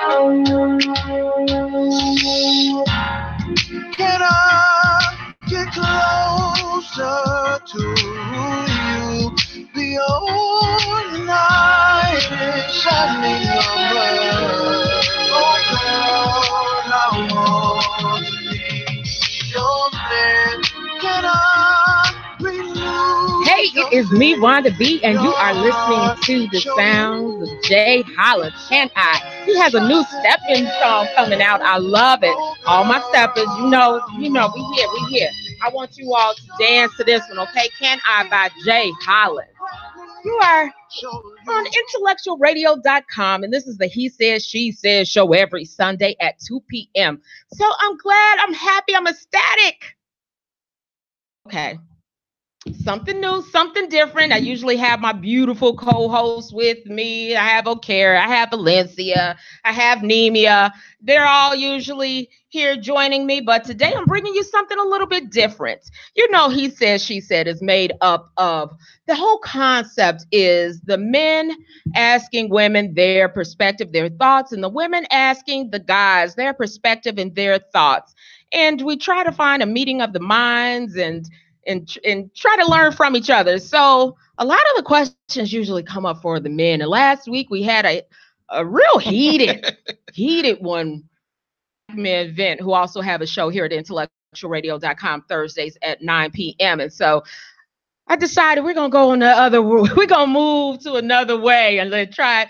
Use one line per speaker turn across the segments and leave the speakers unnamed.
Can I get closer to you beyond the night and shining number? Oh girl, I want to be your man. Can I renew?
Hey, it is me, Wanda B, and you are listening to the sounds of Jay Holler. Can I? He has a new stepping song coming out. I love it. All my steppers, you know, we here. I want you all to dance to this one, okay? Can I by Jay Holler. You are on IntellectualRadio.com, and this is the He Says, She Says show every Sunday at 2 p.m. So I'm glad, I'm happy, I'm ecstatic. Okay. Something new, something different. I usually have my beautiful co-hosts with me. I have O'Kara, I have Valencia, I have Nemia. They're all usually here joining me, but today I'm bringing you something a little bit different. You know, He Says, She Said is made up of, the whole concept is the men asking women their perspective, their thoughts, and the women asking the guys their perspective and their thoughts. And we try to find a meeting of the minds and try to learn from each other. So a lot of the questions usually come up for the men. And last week we had a real heated one men event who also have a show here at IntellectualRadio.com Thursdays at 9 p.m. And so I decided we're gonna move to another way and then try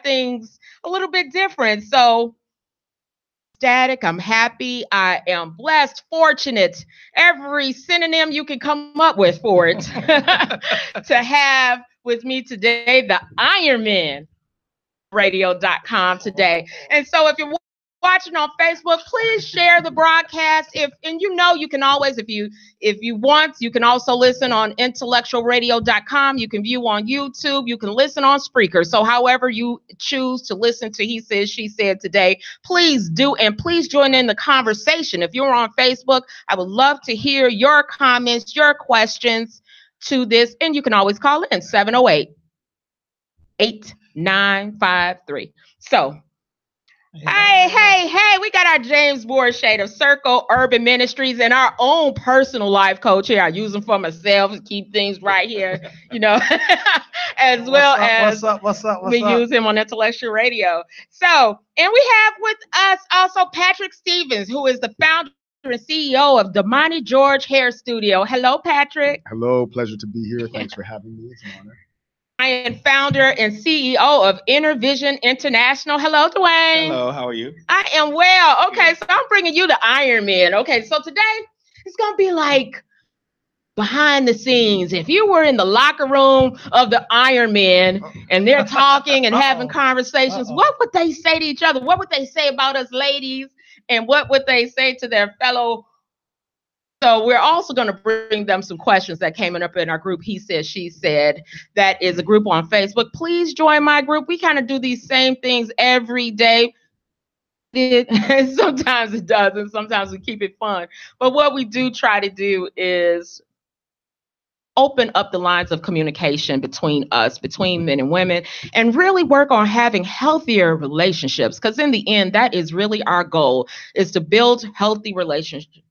things a little bit different. So ecstatic, I'm happy, I am blessed, fortunate, every synonym you can come up with for it to have with me today the Iron Man radio.com today. And so if you're watching on Facebook, please share the broadcast. You can always, if you want, you can also listen on IntellectualRadio.com. You can view on YouTube. You can listen on Spreaker. So however you choose to listen to He Said, She Said today, please do. And please join in the conversation. If you're on Facebook, I would love to hear your comments, your questions to this. And you can always call in 708-8953. So, Hey, we got our James Borshade of Circle Urban Ministries and our own personal life coach here. I use him for myself to keep things right here, as well as
what's up?
We use him on Intellectual Radio. So, and we have with us also Patrick Stevens, who is the founder and CEO of Damani George Hair Studio. Hello, Patrick.
Hello, pleasure to be here. Thanks for having me. It's an honor.
I am founder and CEO of InnerVision International. Hello, Dwayne.
Hello, how are you?
I am well. Okay, so I'm bringing you the Iron Man. Okay, so today it's going to be like behind the scenes. If you were in the locker room of the Iron Man and they're talking and having conversations, what would they say to each other? What would they say about us ladies? And what would they say to their fellow? So we're also going to bring them some questions that came up in our group, He Said, She Said. That is a group on Facebook. Please join my group. We kind of do these same things every day. Sometimes it doesn't. Sometimes we keep it fun. But what we do try to do is open up the lines of communication between us, between men and women, and really work on having healthier relationships. Because in the end, that is really our goal, is to build healthy relationships.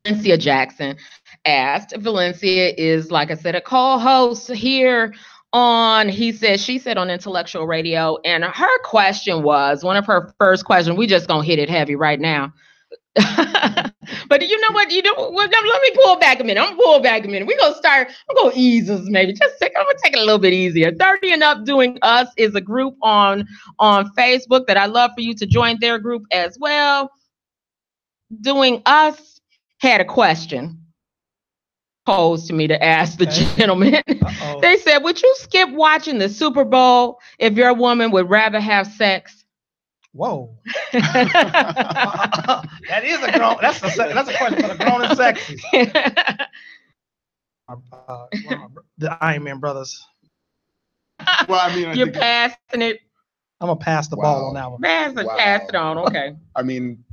Valencia Jackson asked. Valencia is, like I said, a co-host here on He Said, She Said on Intellectual Radio. And her question was, one of her first questions, we just gonna hit it heavy right now. But you know what? Let me pull back a minute. We're gonna start, I'm gonna ease us maybe. I'm gonna take it a little bit easier. 30 and Up Doing Us is a group on Facebook that I love for you to join their group as well. Doing Us had a question posed to me to ask the gentleman. They said, would you skip watching the Super Bowl if your woman would rather have sex?
Whoa. That's a question for the grown and sexy. The Iron Man brothers.
Well, I mean,
you're passing it.
I'm gonna pass the ball on that one.
Pass it on, okay.
I mean,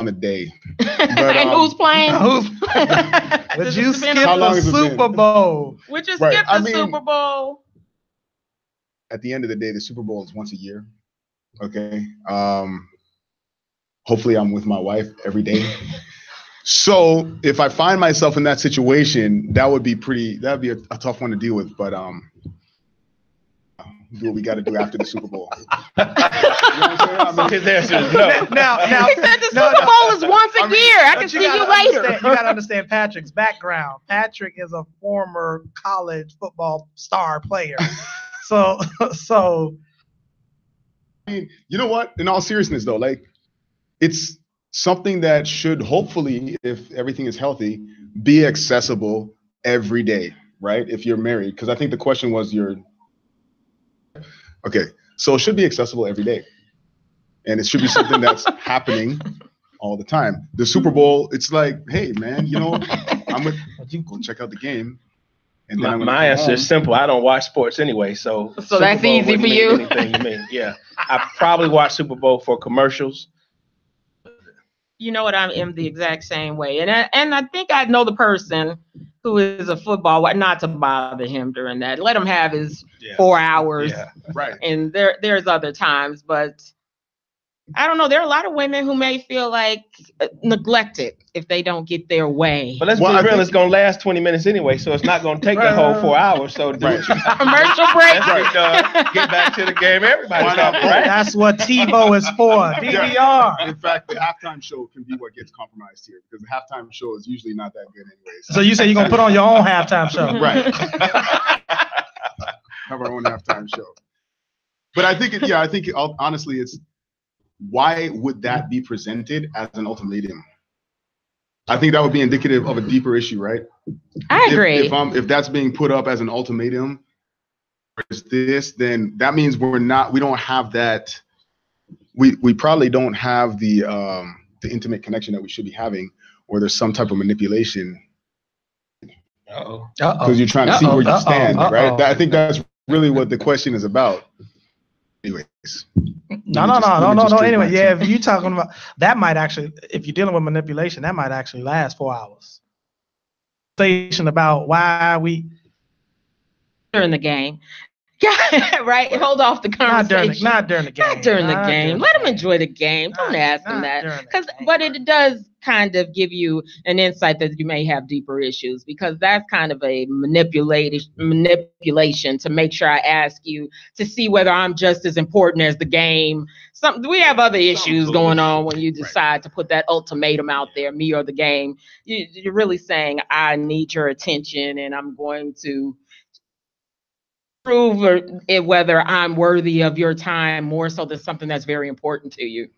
on a day.
But, and who's playing?
Would you skip the Super Bowl?
Would you skip the Super Bowl?
At the end of the day, the Super Bowl is once a year. Okay. Hopefully I'm with my wife every day. So if I find myself in that situation, that'd be a tough one to deal with. But do what we got to do after the Super Bowl. You know what I'm saying?
His answer is no.
Now, he said the Super Bowl is once a year. I can see you later.
You got to understand Patrick's background. Patrick is a former college football star player. So.
I mean, you know what? In all seriousness, though, like, it's something that should hopefully, if everything is healthy, be accessible every day, right? If you're married, because I think the question was okay, so it should be accessible every day, and it should be something that's happening all the time. The Super Bowl, it's like, hey man, you know, I'm gonna go check out the game. And then
my answer is simple. I don't watch sports anyway, so
that's easy for you.
Anything you mean? Yeah, I probably watch Super Bowl for commercials.
You know what? I am the exact same way, and I think I know the person who is a football. Not to bother him during that. Let him have his 4 hours.
Yeah,
right.
And there's other times, but I don't know. There are a lot of women who may feel like neglected if they don't get their way.
But let's be real, it's going to last 20 minutes anyway, so it's not going to take the whole 4 hours. So
commercial break.
Get back to the game. Everybody's right.
That's what TiVo is for. DVR.
In fact, the halftime show can be what gets compromised here, because the halftime show is usually not that good anyways.
So you say you're going to put on your own halftime show.
Right. Have our own halftime show. But I think, honestly, it's, why would that be presented as an ultimatum? I think that would be indicative of a deeper issue, right?
I agree.
If that's being put up as an ultimatum, then that means we don't have that. We probably don't have the intimate connection that we should be having, or there's some type of manipulation. Because you're trying to see where you stand, right? I think that's really what the question is about. Anyways.
No. Anyway, yeah, if you're talking about that, might actually, if you're dealing with manipulation, that might actually last 4 hours. Station about why we
during the game. Yeah, right. Hold off the conversation.
Not during the game.
Not during the game. Let them enjoy the game. Don't ask them that. But it does kind of give you an insight that you may have deeper issues, because that's kind of a manipulation to make sure I ask you to see whether I'm just as important as the game. We have other issues going on when you decide to put that ultimatum out there, me or the game. You're really saying, I need your attention, and I'm going to prove whether I'm worthy of your time more so than something that's very important to you.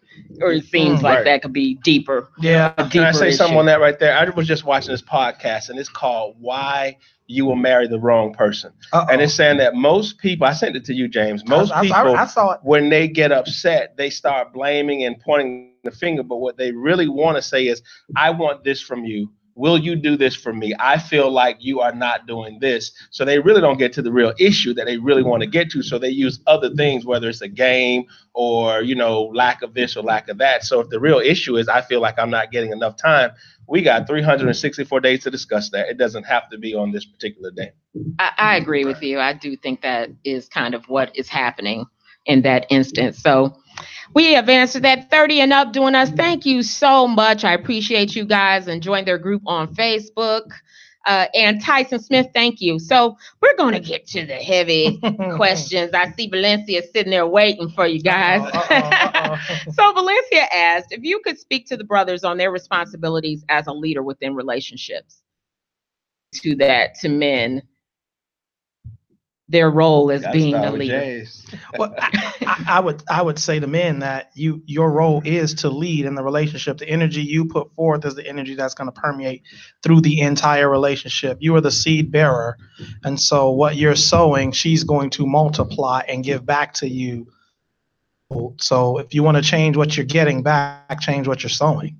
Or it seems like that could be deeper.
Yeah.
Can I say something on that right there? I was just watching this podcast, and it's called Why You Will Marry the Wrong Person. And it's saying that most people, I sent it to you, James, most people,
I saw it.
When they get upset, they start blaming and pointing the finger. But what they really want to say is, I want this from you. Will you do this for me? I feel like you are not doing this. So they really don't get to the real issue that they really want to get to. So they use other things, whether it's a game or, lack of this or lack of that. So if the real issue is, I feel like I'm not getting enough time, we got 364 days to discuss that. It doesn't have to be on this particular day.
I agree with you. I do think that is kind of what is happening in that instance. So we have answered that. 30 and up doing us. Thank you so much. I appreciate you guys and join their group on Facebook. And Tyson Smith, thank you. So we're going to get to the heavy questions. I see Valencia sitting there waiting for you guys. So Valencia asked if you could speak to the brothers on their responsibilities as a leader within relationships. To men, their role as being the leader.
Well, I would say to men that your role is to lead in the relationship. The energy you put forth is the energy that's going to permeate through the entire relationship. You are the seed bearer, and so what you're sowing, she's going to multiply and give back to you. So if you want to change what you're getting back, change what you're sowing.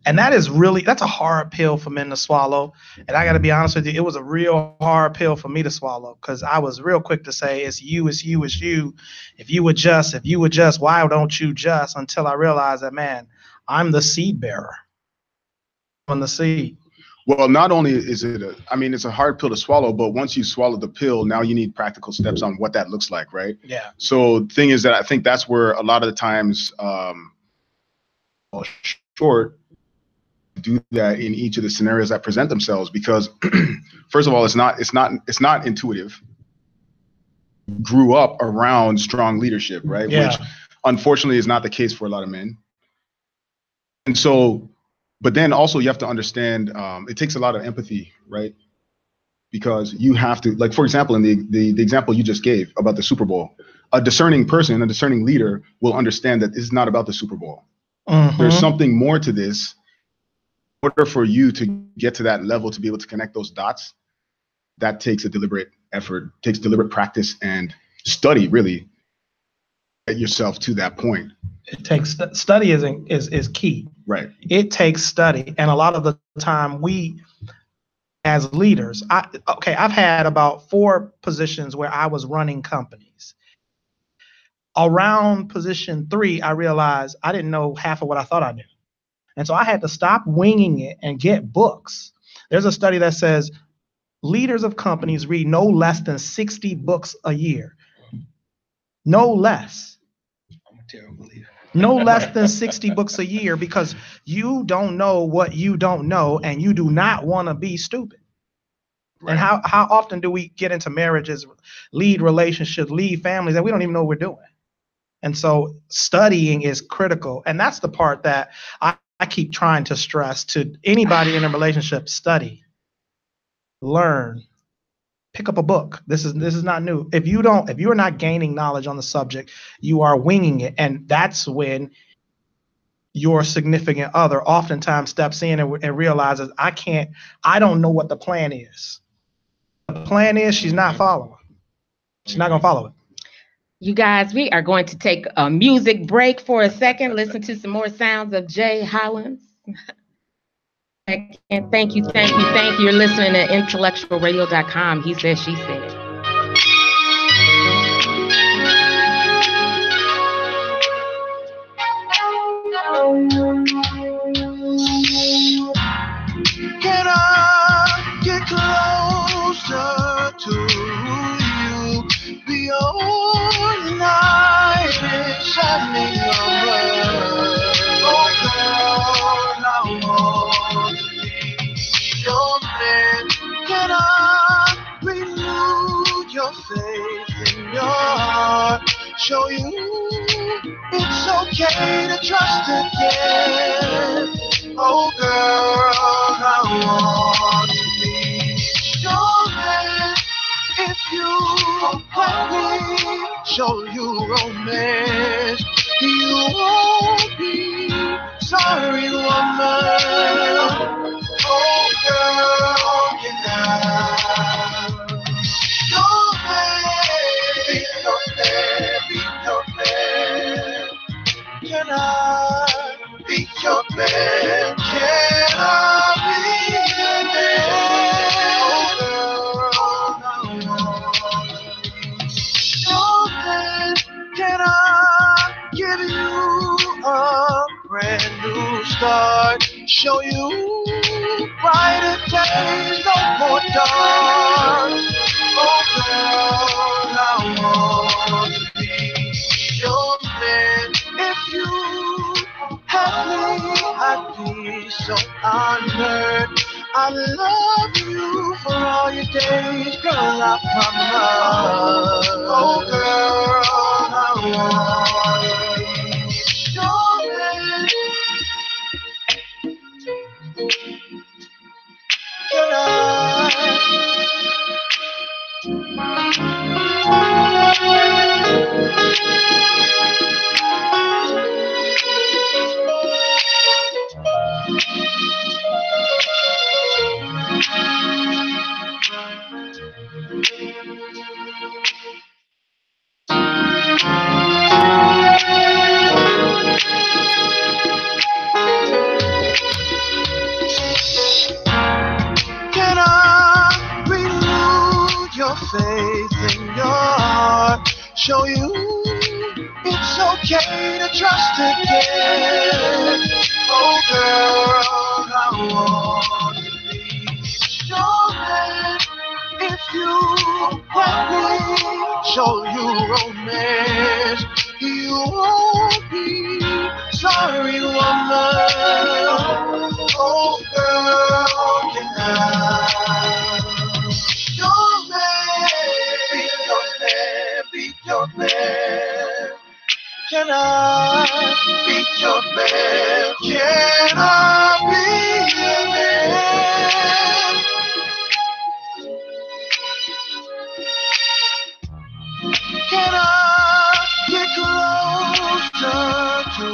And that's a hard pill for men to swallow. And I got to be honest with you, it was a real hard pill for me to swallow, because I was real quick to say, it's you. If you would just, why don't you just? Until I realized that, man, I'm the seed bearer. On the seed.
Well, not only is it it's a hard pill to swallow, but once you swallow the pill, now you need practical steps on what that looks like, right?
Yeah.
So the thing is that I think that's where a lot of the times short do that in each of the scenarios that present themselves, because first of all, it's not intuitive. Grew up around strong leadership, right?
Yeah.
Which unfortunately is not the case for a lot of men. And so, but then also you have to understand, it takes a lot of empathy, right? Because you have to, like, for example, in the example you just gave about the Super Bowl, a discerning person, a discerning leader will understand that this is not about the Super Bowl. There's something more to this. In order for you to get to that level, to be able to connect those dots, that takes a deliberate effort, takes deliberate practice and study, really, get yourself to that point.
It takes study is key.
Right.
It takes study, and a lot of the time we, as leaders, I've had about 4 positions where I was running companies. Around position 3, I realized I didn't know half of what I thought I knew. And so I had to stop winging it and get books. There's a study that says leaders of companies read no less than 60 books a year. No less.
I'm a terrible leader.
No less than 60 books a year, because you don't know what you don't know, and you do not want to be stupid. Right. And how often do we get into marriages, lead relationships, lead families, and we don't even know what we're doing? And so studying is critical. And that's the part that I keep trying to stress to anybody in a relationship: study, learn, pick up a book. This is not new. If you're not gaining knowledge on the subject, you are winging it. And that's when your significant other oftentimes steps in and realizes, I don't know what the plan is. The plan is she's not following. She's not going to follow it.
You guys, we are going to take a music break for a second, listen to some more sounds of Jay Hollins. And thank you. You're listening to IntellectualRadio.com. He said, she said.
Can I get closer to you beyond the night and shining your oh girl, I want to be your man. Can I renew your faith in your heart? Show you it's okay to trust again. Oh girl, I want to be your man. If you let me show you romance, you won't be sorry, woman. Oh girl, can I your man, be your man, be your man? Can I be your man? Can I be your man? Oh girl, I want to be your man. Can I give you a brand new start? Show you brighter days, no more dark. Oh girl, I want to be your man. If you had me, I'd be so honored. I love you for all your days, girl, I promise. Oh girl, I want to be your man. Can I? Can I renew your faith in your heart? Show you it's okay to trust again. Oh girl, I want to be you let me show you romance. You won't be sorry, woman. Oh, girl, can I? Your man, be your man, be your man. Can I be your man? Can I be your man? Can I get closer to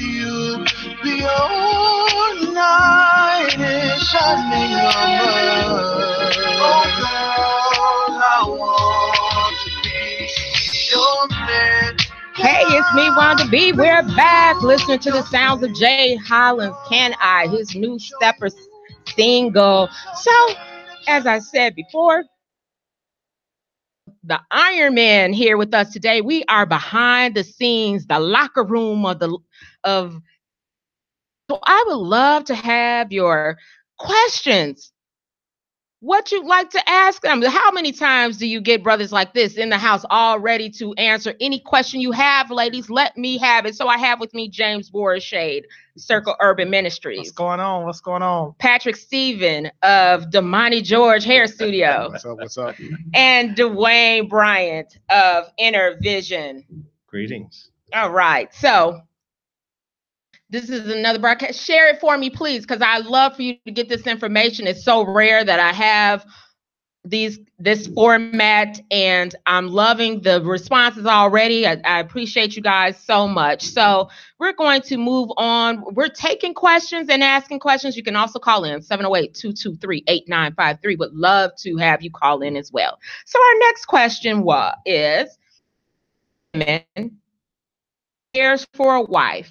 you? Be your knight in shining armor. Oh, girl, I want to be your man.
Hey, it's me, Wanda B. We're back listening to the sounds of Jay Hollins, Can I, his new stepper single. So, as I said before, the Iron Man here with us today. We are behind the scenes, the locker room of. So I would love to have your questions. What you'd like to ask them. How many times do you get brothers like this in the house all ready to answer any question you have, ladies? Let me have it. So I have with me James Borashade, Circle Urban Ministries.
What's going on? What's going on?
Patrick Stephen of Damani George Hair Studio.
What's up? What's up?
And Dwayne Bryant of Inner Vision.
Greetings.
All right. So this is another broadcast. Share it for me, please, because I love for you to get this information. It's so rare that I have this format, and I'm loving the responses already. I appreciate you guys so much. So we're going to move on. We're taking questions and asking questions. You can also call in 708-223-8953. Would love to have you call in as well. So our next question is, men cares for a wife,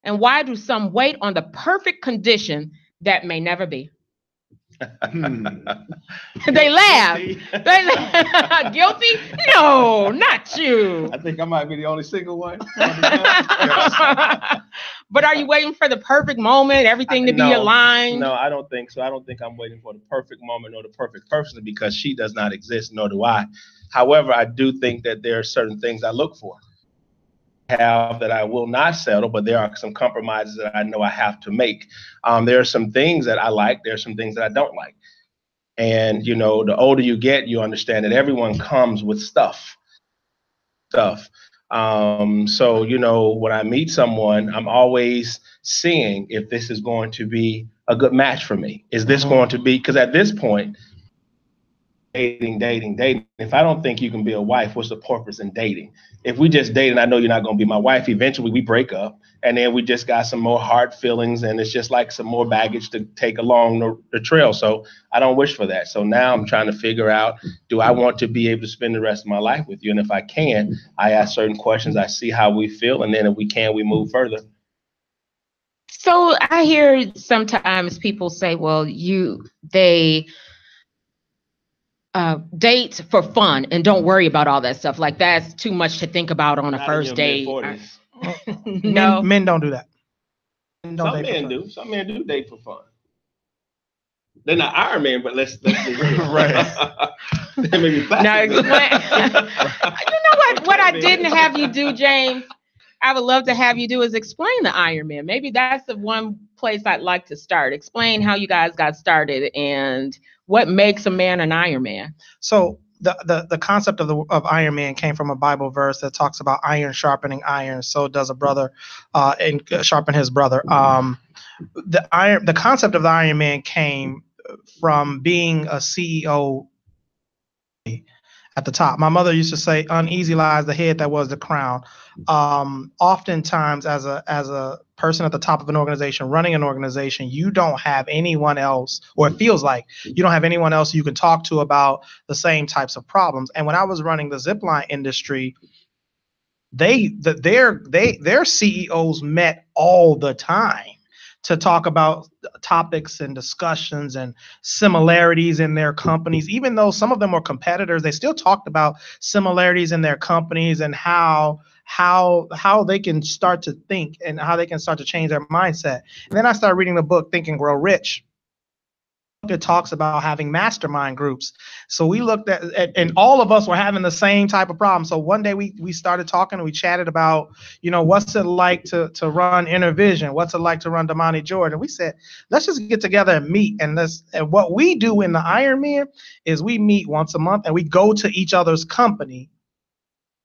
and why do some wait on the perfect condition that may never be? They laugh. They laugh. Guilty? No, not you.
I think I might be the only single one.
But are you waiting for the perfect moment, everything to be aligned?
No, I don't think so. I don't think I'm waiting for the perfect moment or the perfect person, because she does not exist, nor do I. However, I do think that there are certain things I look for. That I will not settle, but there are some compromises that I know I have to make. There are some things that I like. There are some things that I don't like. And, you know, the older you get, you understand that everyone comes with stuff. So, you know, when I meet someone, I'm always seeing if this is going to be a good match for me. Is this going to be, because at this point, dating. If I don't think you can be a wife, what's the purpose in dating? If we just date and I know you're not going to be my wife, eventually we break up, and then we just got some more hard feelings, and it's just like some more baggage to take along the trail. So I don't wish for that. So now I'm trying to figure out, do I want to be able to spend the rest of my life with you? And if I can, I ask certain questions, I see how we feel, and then if we can, we move further.
So I hear sometimes people say, well, they date for fun and don't worry about all that stuff. Like, that's too much to think about on a first date. No,
men don't do that.
Some men do. Some men do date for fun. They're not Iron Man, but let's be real. Right. They may be
now, explain. You know what I didn't have you do, James? I would love to have you do is explain the Iron Man. Maybe that's the one place I'd like to start. Explain how you guys got started and what makes a man an Iron Man.
So the concept of Iron Man came from a Bible verse that talks about iron sharpening iron. So does a brother and sharpen his brother. The concept of the Iron Man came from being a CEO at the top. My mother used to say, "Uneasy lies the head that was the crown." Oftentimes, as a person at the top of an organization, running an organization, you don't have anyone else, or it feels like you don't have anyone else you can talk to about the same types of problems. And when I was running the zipline industry, their CEOs met all the time to talk about topics and discussions and similarities in their companies. Even though some of them were competitors, they still talked about similarities in their companies and how they can start to think and how they can start to change their mindset. And then I started reading the book Think and Grow Rich. it talks about having mastermind groups. So we looked at and all of us were having the same type of problem. So one day we started talking and we chatted about, what's it like to run Intervision? What's it like to run Damani Jordan? We said, let's just get together and meet. And what we do in the Iron Man is we meet once a month and we go to each other's company,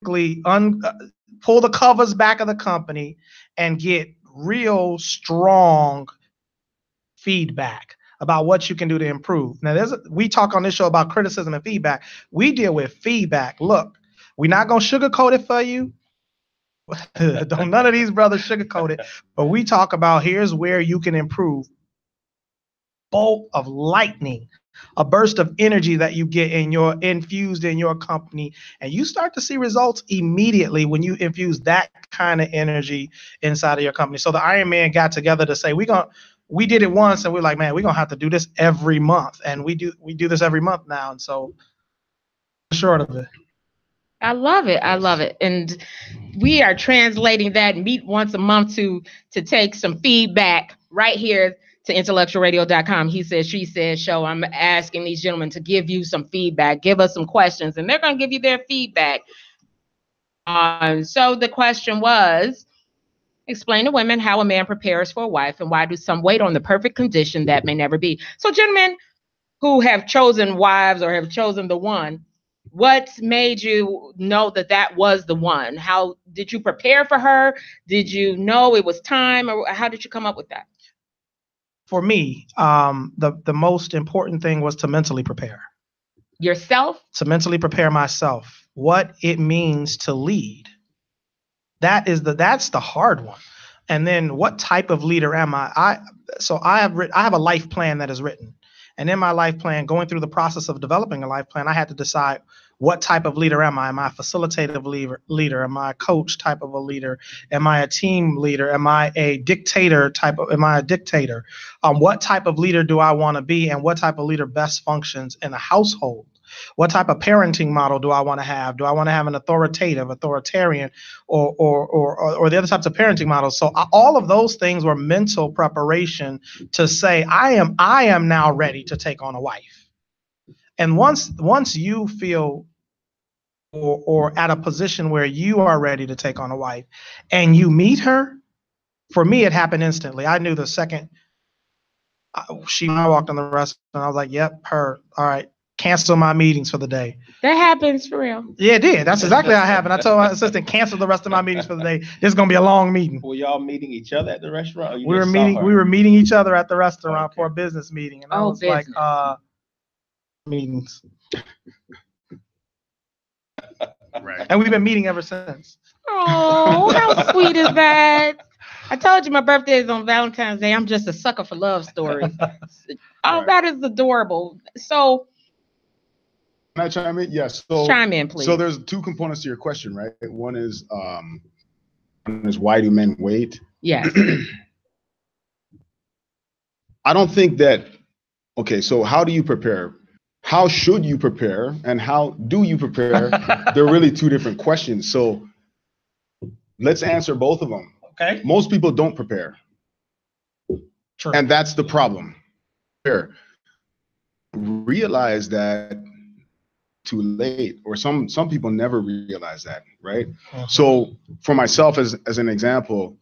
pull the covers back of the company and get real strong feedback about what you can do to improve. Now, we talk on this show about criticism and feedback. We deal with feedback. Look, we're not going to sugarcoat it for you. Don't none of these brothers sugarcoat it. But we talk about here's where you can improve. Bolt of lightning, a burst of energy that you get infused in your company, and you start to see results immediately when you infuse that kind of energy inside of your company. So the Iron Man got together to say we did it once, and we're like, man, we're gonna have to do this every month, and we do this every month now, and so short of it.
I love it. I love it, and we are translating that meet once a month to take some feedback right here to IntellectualRadio.com. He says, she says show. I'm asking these gentlemen to give you some feedback, give us some questions, and they're gonna give you their feedback. So the question was, explain to women how a man prepares for a wife and why do some wait on the perfect condition that may never be. So gentlemen who have chosen wives or have chosen the one, what made you know that was the one? How did you prepare for her? Did you know it was time, or how did you come up with that?
For me, the most important thing was to mentally prepare.
Yourself? To
mentally prepare myself. What it means to lead. That's the hard one. And then what type of leader am I? I have a life plan that is written. And in my life plan, going through the process of developing a life plan, I had to decide what type of leader am I? Am I a facilitative leader? Am I a coach type of a leader? Am I a team leader? Am I a dictator am I a dictator? What type of leader do I want to be? And what type of leader best functions in a household? What type of parenting model do I want to have? Do I want to have an authoritarian, or the other types of parenting models? So all of those things were mental preparation to say, I am now ready to take on a wife. And once you feel or at a position where you are ready to take on a wife and you meet her, for me, it happened instantly. I knew the second I walked in the restaurant, I was like, yep, her. All right. Cancel my meetings for the day.
That happens for real.
Yeah, it did. That's exactly how it happened. I told my assistant, cancel the rest of my meetings for the day. This is gonna be a long meeting.
Were y'all meeting each other at the restaurant? Or
we were meeting each other at the restaurant for a business meeting. And I was business. Like, meetings. Right. And we've been meeting ever since.
Oh, how sweet is that? I told you my birthday is on Valentine's Day. I'm just a sucker for love stories. Oh, right. That is adorable. So,
can I chime in? Yes. So,
chime in, please.
So there's two components to your question, right? One is why do men wait?
Yes.
I don't think that. Okay, so how do you prepare? How should you prepare? And how do you prepare? They're really two different questions. So let's answer both of them.
Okay.
Most people don't prepare.
True.
And that's the problem. Realize that too late, or some people never realize that, right? So for myself, as an example,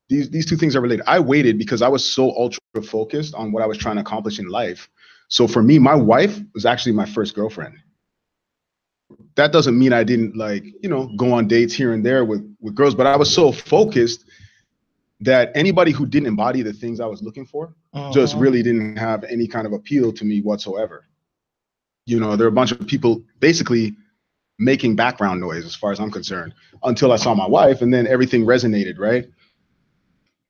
these two things are related. I waited because I was so ultra focused on what I was trying to accomplish in life. So for me, my wife was actually my first girlfriend. That doesn't mean I didn't go on dates here and there with girls, but I was so focused that anybody who didn't embody the things I was looking for just really didn't have any kind of appeal to me whatsoever. There are a bunch of people basically making background noise as far as I'm concerned until I saw my wife, and then everything resonated, right?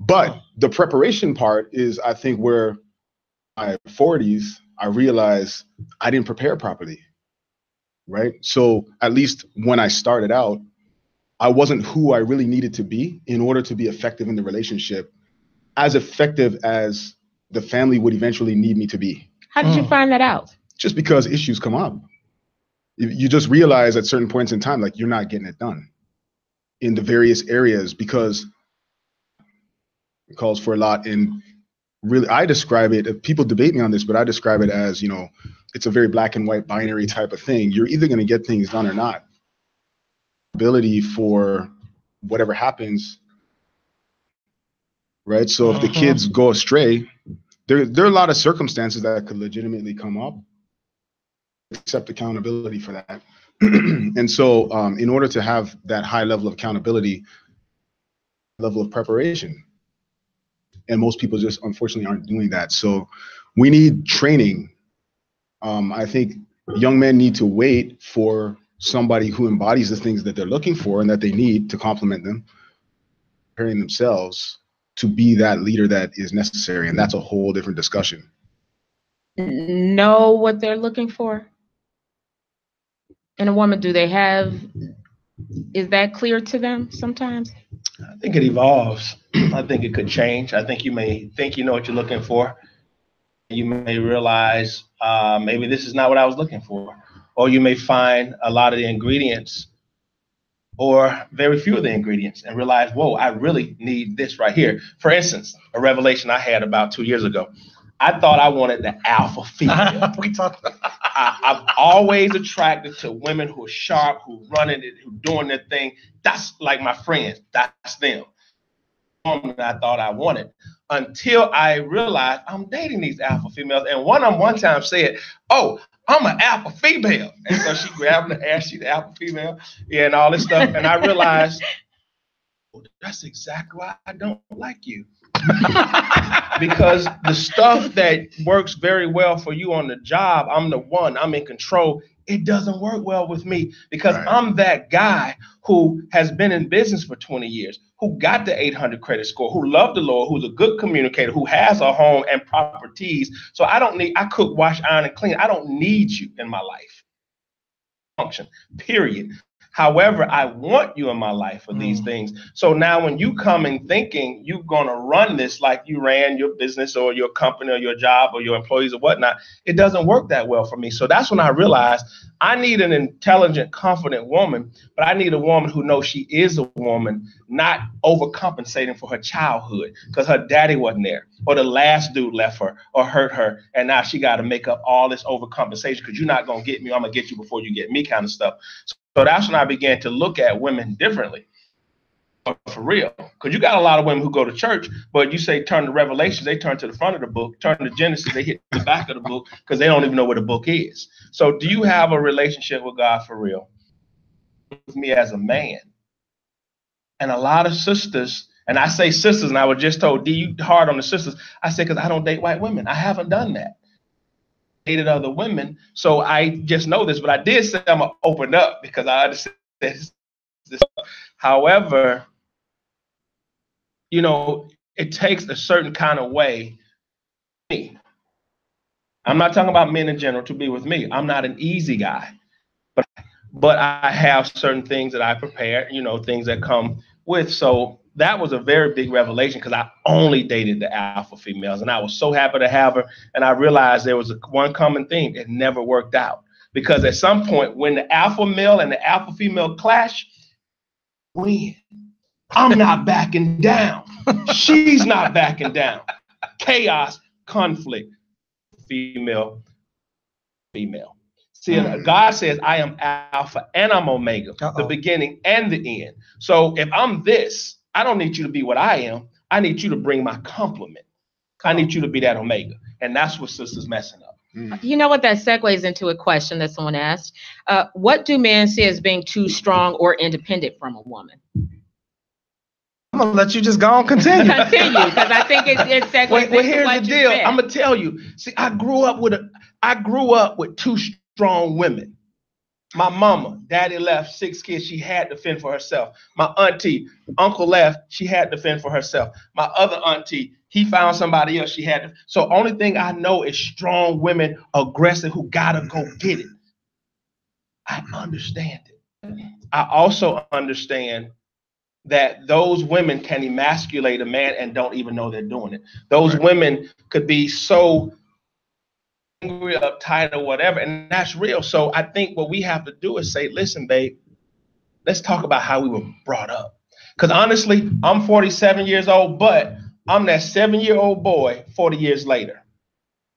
But the preparation part is, I think, where my 40s, I realized I didn't prepare properly, right? So at least when I started out, I wasn't who I really needed to be in order to be effective in the relationship, as effective as the family would eventually need me to be.
How did you find that out?
Just because issues come up. You just realize at certain points in time, like, you're not getting it done in the various areas because it calls for a lot in really, I describe it, people debate me on this, but I describe it as, it's a very black and white binary type of thing. You're either going to get things done or not. Ability for whatever happens, right? So if the kids go astray, there are a lot of circumstances that could legitimately come up. Accept accountability for that. And so in order to have that high level of accountability, level of preparation, and most people just unfortunately aren't doing that. So we need training. I think young men need to wait for somebody who embodies the things that they're looking for and that they need to complement them, preparing themselves to be that leader that is necessary. And that's a whole different discussion.
Know what they're looking for in a woman. Do they have, is that clear to them sometimes?
I think it evolves. I think it could change. I think you may think you know what you're looking for. You may realize maybe this is not what I was looking for. Or you may find a lot of the ingredients or very few of the ingredients and realize, whoa, I really need this right here. For instance, a revelation I had about 2 years ago. I thought I wanted the alpha female. I'm always attracted to women who are sharp, who running it, who doing their thing. That's like my friends. That's them. I thought I wanted, until I realized I'm dating these alpha females. And one of them one time said, "Oh, I'm an alpha female." And so she grabbed me and asked, "She the alpha female?" Yeah, and all this stuff. And I realized, oh, that's exactly why I don't like you. Because the stuff that works very well for you on the job, I'm the one, I'm in control. It doesn't work well with me because I'm that guy who has been in business for 20 years, who got the 800 credit score, who loved the Lord, who's a good communicator, who has a home and properties. So I cook, wash, iron, and clean. I don't need you in my life. Function, period. However, I want you in my life for these things. So now when you come in thinking you're going to run this like you ran your business or your company or your job or your employees or whatnot, it doesn't work that well for me. So that's when I realized I need an intelligent, confident woman, but I need a woman who knows she is a woman, not overcompensating for her childhood because her daddy wasn't there or the last dude left her or hurt her. And now she got to make up all this overcompensation because you're not going to get me. I'm going to get you before you get me kind of stuff. So that's when I began to look at women differently, for real. Because you got a lot of women who go to church, but you say turn to Revelation, they turn to the front of the book. Turn to Genesis, they hit the back of the book because they don't even know where the book is. So do you have a relationship with God for real? With me as a man. And a lot of sisters, and I say sisters, and I was just told, D, you hard on the sisters. I say, because I don't date white women. I haven't done that. Dated other women, so I just know this, but I did say I'm gonna open up because I understand this. However, it takes a certain kind of way. I'm not talking about men in general to be with me. I'm not an easy guy, but I have certain things that I prepare, things that come with. So that was a very big revelation because I only dated the alpha females and I was so happy to have her. And I realized there was one common theme. It never worked out because at some point when the alpha male and the alpha female clash, I'm not backing down. She's not backing down. Chaos, conflict, female. See, God says I am alpha and I'm omega, the beginning and the end. So if I'm this, I don't need you to be what I am. I need you to bring my complement. I need you to be that omega. And that's what sisters messing up.
You know what? That segues into a question that someone asked. What do men see as being too strong or independent from a woman?
I'm going to let you just go on continue.
Continue, because I think it segues
well, here's the deal. I'm going to tell you. See, I grew up with two strong women. My mama, daddy left, 6 kids. She had to fend for herself. My auntie, uncle left. She had to fend for herself. My other auntie, he found somebody else. She had to. So only thing I know is strong women, aggressive, who got to go get it. I understand it. I also understand that those women can emasculate a man and don't even know they're doing it. Those women could be so angry, uptight, or whatever, and that's real. So I think what we have to do is say, listen, babe, let's talk about how we were brought up. Because honestly, I'm 47 years old, but I'm that 7-year-old boy 40 years later.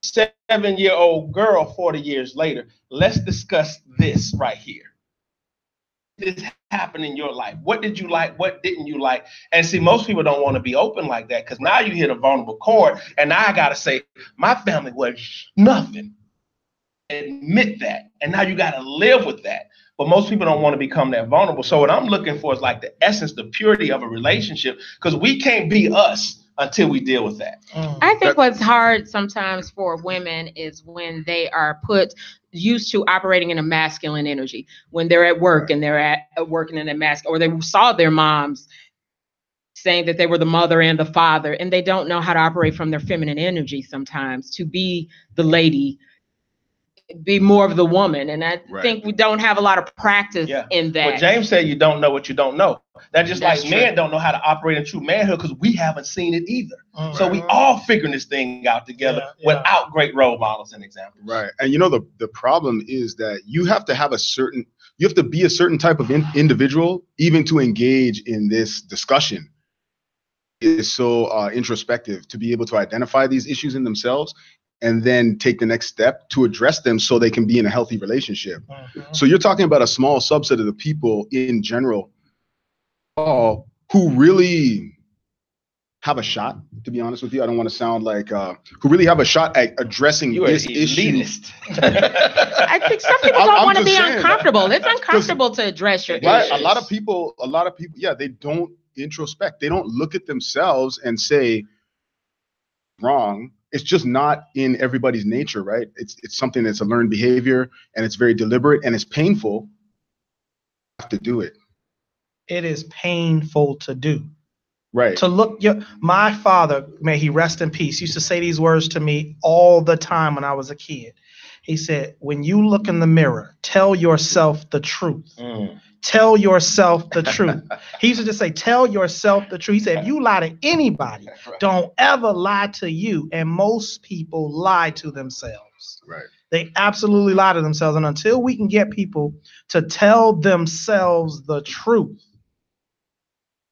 7-year-old girl 40 years later. Let's discuss this right here. This happened in your life. What did you like? What didn't you like? And see, most people don't want to be open like that because now you hit a vulnerable chord. And now I got to say, my family was nothing. Admit that. And now you got to live with that. But most people don't want to become that vulnerable. So what I'm looking for is like the essence, the purity of a relationship, because we can't be us until we deal with that.
I think what's hard sometimes for women is when they are used to operating in a masculine energy, when they're at work and they're at working in a masculine, or they saw their moms saying that they were the mother and the father, and they don't know how to operate from their feminine energy sometimes to be the lady, be more of the woman. And I think we don't have a lot of practice in that.
Well, James said you don't know what you don't know. That's just
That's
like
true.
men don't know how to operate in true manhood because we haven't seen it either. So we all figuring this thing out together without great role models and examples.
Right. And you know, the problem is that you have to have you have to be a certain type of individual even to engage in this discussion. It is so introspective to be able to identify these issues in themselves and then take the next step to address them so they can be in a healthy relationship. So you're talking about a small subset of the people in general who really have a shot, to be honest with you. I don't want to sound like, who really have a shot at addressing this issue.
I think some people don't want to be uncomfortable. It's uncomfortable to address your issues.
A lot of people, they don't introspect. They don't look at themselves and say, wrong. It's just not in everybody's nature, right? It's something that's a learned behavior, and it's very deliberate, and it's painful. You have to do it.
It is painful to do.
Right.
To look, my father, may he rest in peace, used to say these words to me all the time when I was a kid. He said, when you look in the mirror, tell yourself the truth. Tell yourself the truth. He used to just say, tell yourself the truth. He said, if you lie to anybody, don't ever lie to you. And most people lie to themselves.
Right.
They absolutely lie to themselves. And until we can get people to tell themselves the truth,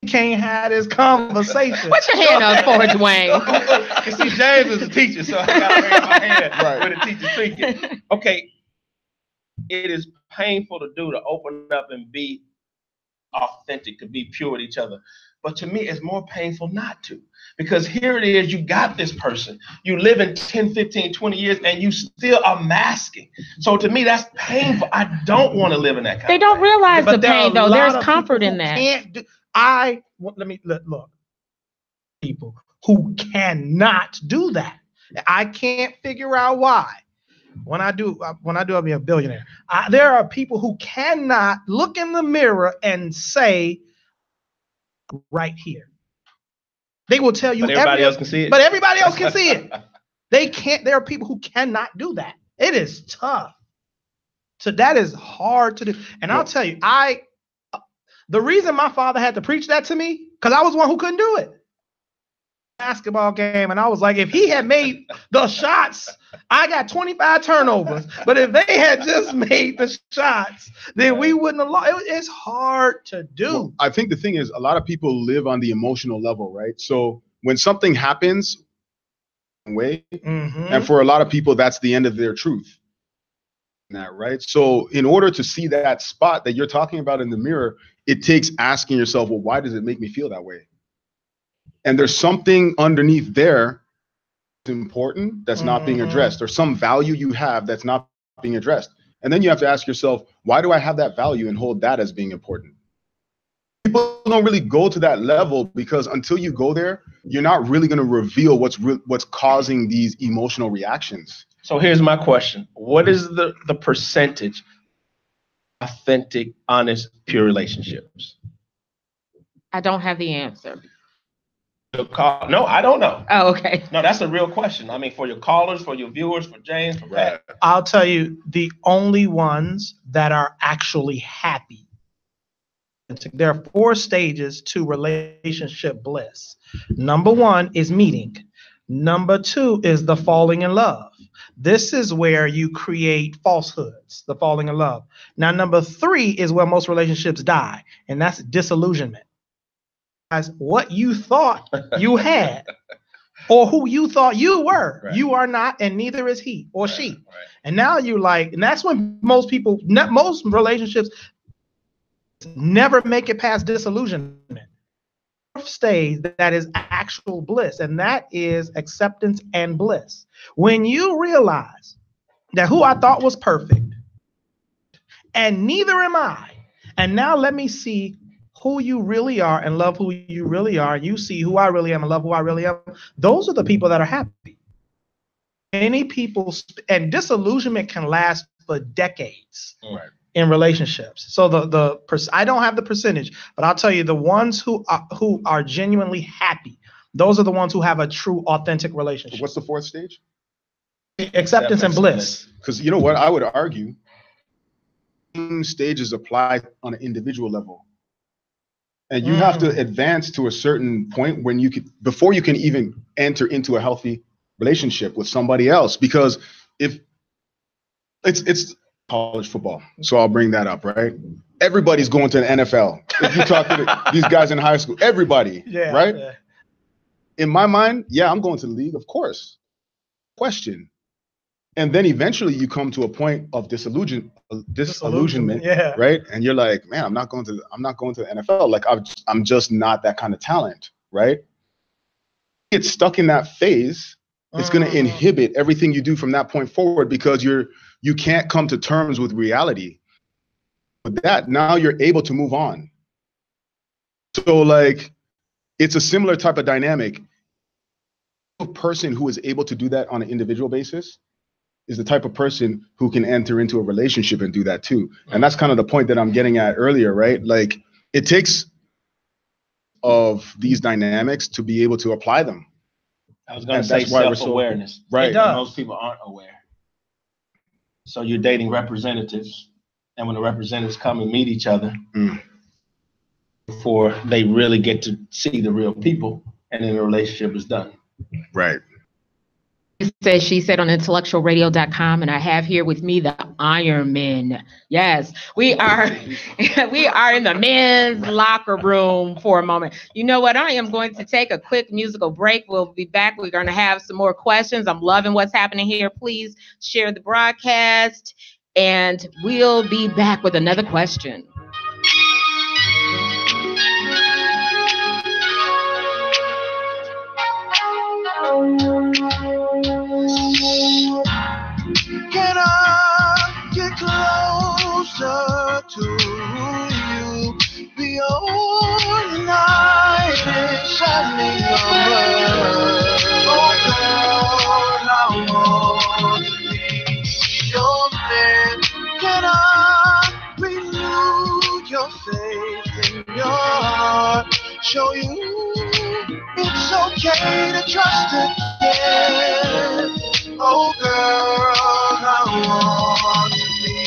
we can't have this conversation.
What's your hand up for, Dwayne?
You see, James is a teacher, so I got to raise my hand with a teacher speaking. Okay. It is painful to do, to open up and be authentic, to be pure with each other. But to me, it's more painful not to. Because here it is, you got this person. You live in 10, 15, 20 years, and you still are masking. So to me, that's painful. I don't want to live in that kind of
They don't realize the pain, though. There's
of
comfort
people
in that.
Look. People who cannot do that. I can't figure out why. When I do, I'll be a billionaire. There are people who cannot look in the mirror and say, right here. They will tell you,
but everybody else can see it.
But everybody else can see it. They can't. There are people who cannot do that. It is tough. So that is hard to do. And I'll tell you, the reason my father had to preach that to me, because I was one who couldn't do it. Basketball game, and I was like, if he had made the shots, I got 25 turnovers. But if they had just made the shots, then we wouldn't have lost. It's hard to do.
Well, I think the thing is, a lot of people live on the emotional level, right? So when something happens, and for a lot of people, that's the end of their truth. Right? So in order to see that spot that you're talking about in the mirror, it takes asking yourself, well, why does it make me feel that way? And there's something underneath there that's important that's not being addressed, or some value you have that's not being addressed. And then you have to ask yourself, why do I have that value and hold that as being important? People don't really go to that level because until you go there, you're not really going to reveal what's causing these emotional reactions.
So here's my question. What is the percentage of authentic, honest, pure relationships?
I don't have the answer.
No, I don't know.
Oh, okay.
No, that's a real question. I mean, for your callers, for your viewers, for James, for Pat.
I'll tell you, the only ones that are actually happy. There are 4 stages to relationship bliss. Number 1 is meeting. Number 2 is the falling in love. This is where you create falsehoods, the falling in love. Now, number 3 is where most relationships die, and that's disillusionment. What you thought you had or who you thought you were.
Right.
You are not, and neither is he or she.
Right.
And now you like, and that's when most relationships never make it past disillusionment. Stage that is actual bliss, and that is acceptance and bliss. When you realize that who I thought was perfect, and neither am I, and now let me see who you really are and love who you really are. You see who I really am and love who I really am. Those are the people that are happy. Many people, and disillusionment can last for decades.
Right.
In relationships. So I don't have the percentage, but I'll tell you, the ones who are genuinely happy, those are the ones who have a true, authentic relationship.
What's the fourth stage?
Acceptance and bliss.
Because you know what, I would argue stages apply on an individual level, and you have to advance to a certain point when before you can even enter into a healthy relationship with somebody else. Because if it's college football, so I'll bring that up, right? Everybody's going to the NFL. If you talk to these guys in high school, everybody, right? Yeah. In my mind, yeah, I'm going to the league, of course. Question. And then eventually you come to a point of disillusionment,
yeah.
Right? And you're like, man, I'm not going to the NFL. Like I'm just not that kind of talent, right? Get stuck in that phase. It's going to inhibit everything you do from that point forward, because you can't come to terms with reality. With that, now you're able to move on. So like, it's a similar type of dynamic. A person who is able to do that on an individual basis is the type of person who can enter into a relationship and do that too. And that's kind of the point that I'm getting at earlier, right? Like, it takes of these dynamics to be able to apply them.
I was going to say self-awareness.
Right.
Most people aren't aware. So you're dating representatives, and when the representatives come and meet each other, before they really get to see the real people, and then the relationship is done.
Right.
She said on IntellectualRadio.com, and I have here with me the Iron Men. Yes, we are in the men's locker room for a moment. You know what? I am going to take a quick musical break. We'll be back. We're going to have some more questions. I'm loving what's happening here. Please share the broadcast, and we'll be back with another question.
Can I get closer to you? Beyond night and shining armor. Oh girl, I want to be your man. Can I renew your faith in your heart? Show you it's okay to trust again. Oh girl, I want to be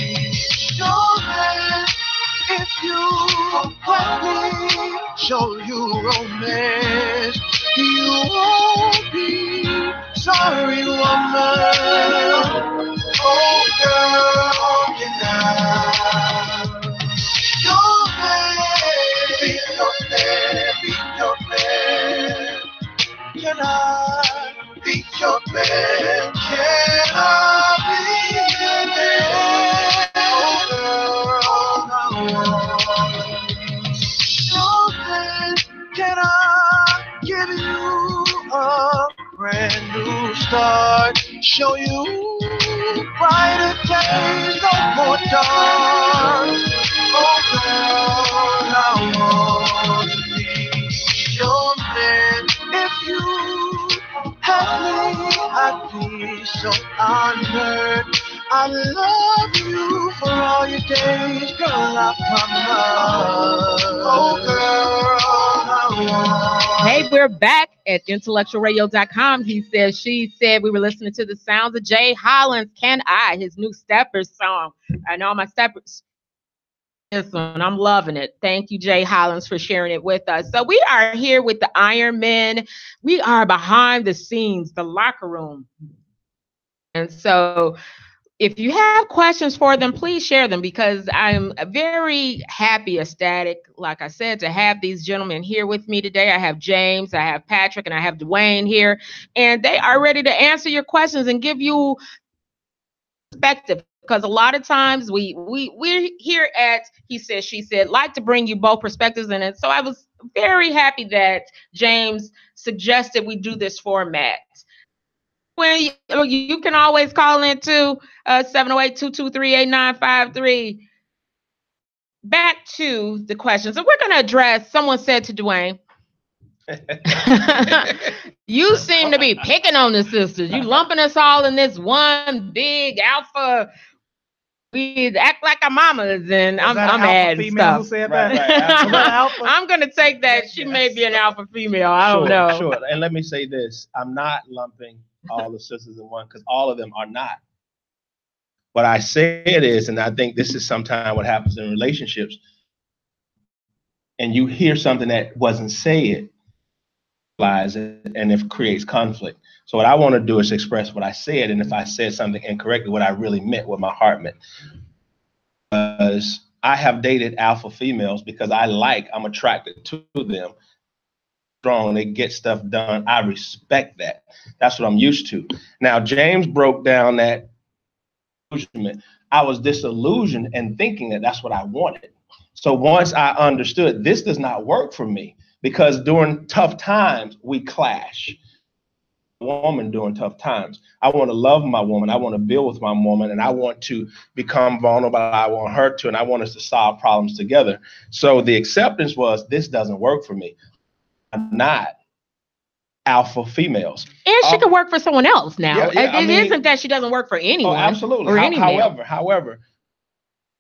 your man. If you let me show you romance, you won't be sorry, woman. Oh girl, can I your man, be your man, be your man? Can I be your man? Can I be your man? Oh girl, I want your man. Can I give you a brand new start? Show you brighter days, no more dark. Oh girl, I want to be your man. If you had me, I'd be so honored. I love you for all your days, girl, I promise. Oh girl, I want.
Hey, we're back at IntellectualRadio.com. He says, she said, we were listening to the sounds of Jay Hollins, Can I, his new Steppers song. I know my Steppers. Listen, I'm loving it. Thank you, Jay Hollins, for sharing it with us. So we are here with the Iron Men. We are behind the scenes, the locker room. And so if you have questions for them, please share them, because I'm very happy, ecstatic, like I said, to have these gentlemen here with me today. I have James, I have Patrick, and I have Dwayne here, and they are ready to answer your questions and give you perspective. Because a lot of times we're here at He Said, She Said, like to bring you both perspectives in it. So I was very happy that James suggested we do this format. When you can always call in to 708-223-8953. Back to the questions. And we're going to address, someone said to Dwayne, you seem to be picking on the sisters. You lumping us all in this one big alpha. We act like our mamas, and I'm mad and stuff.
Who said that?
Right.
I'm going to take that. She may be an alpha female. I don't know.
Sure. And let me say this. I'm not lumping all the sisters in one, because all of them are not. What I said is, and I think this is sometimes what happens in relationships, and you hear something that wasn't said, and it creates conflict. So what I want to do is express what I said, and if I said something incorrectly, what I really meant, what my heart meant. Because I have dated alpha females because I'm attracted to them. Strong, they get stuff done. I respect that. That's what I'm used to. Now, James broke down that disillusionment. I was disillusioned and thinking that that's what I wanted. So once I understood this does not work for me, because during tough times we clash. Woman during tough times. I want to love my woman. I want to build with my woman, and I want to become vulnerable. I want her to, and I want us to solve problems together. So the acceptance was, this doesn't work for me. I'm not alpha females.
And she could work for someone else now.
Yeah,
it isn't that she doesn't work for anyone.
Oh, absolutely.
Or any
However,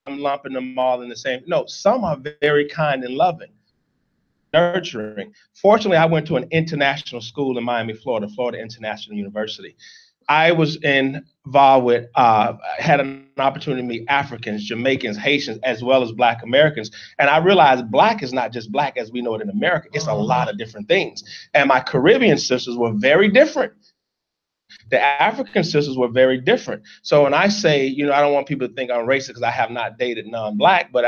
I'm lumping them all in the same. No, some are very kind and loving, nurturing. Fortunately, I went to an international school in Miami, Florida International University. I was involved with, had an opportunity to meet Africans, Jamaicans, Haitians, as well as Black Americans. And I realized Black is not just Black as we know it in America. It's a lot of different things. And my Caribbean sisters were very different. The African sisters were very different. So when I say, I don't want people to think I'm racist because I have not dated non-Black, but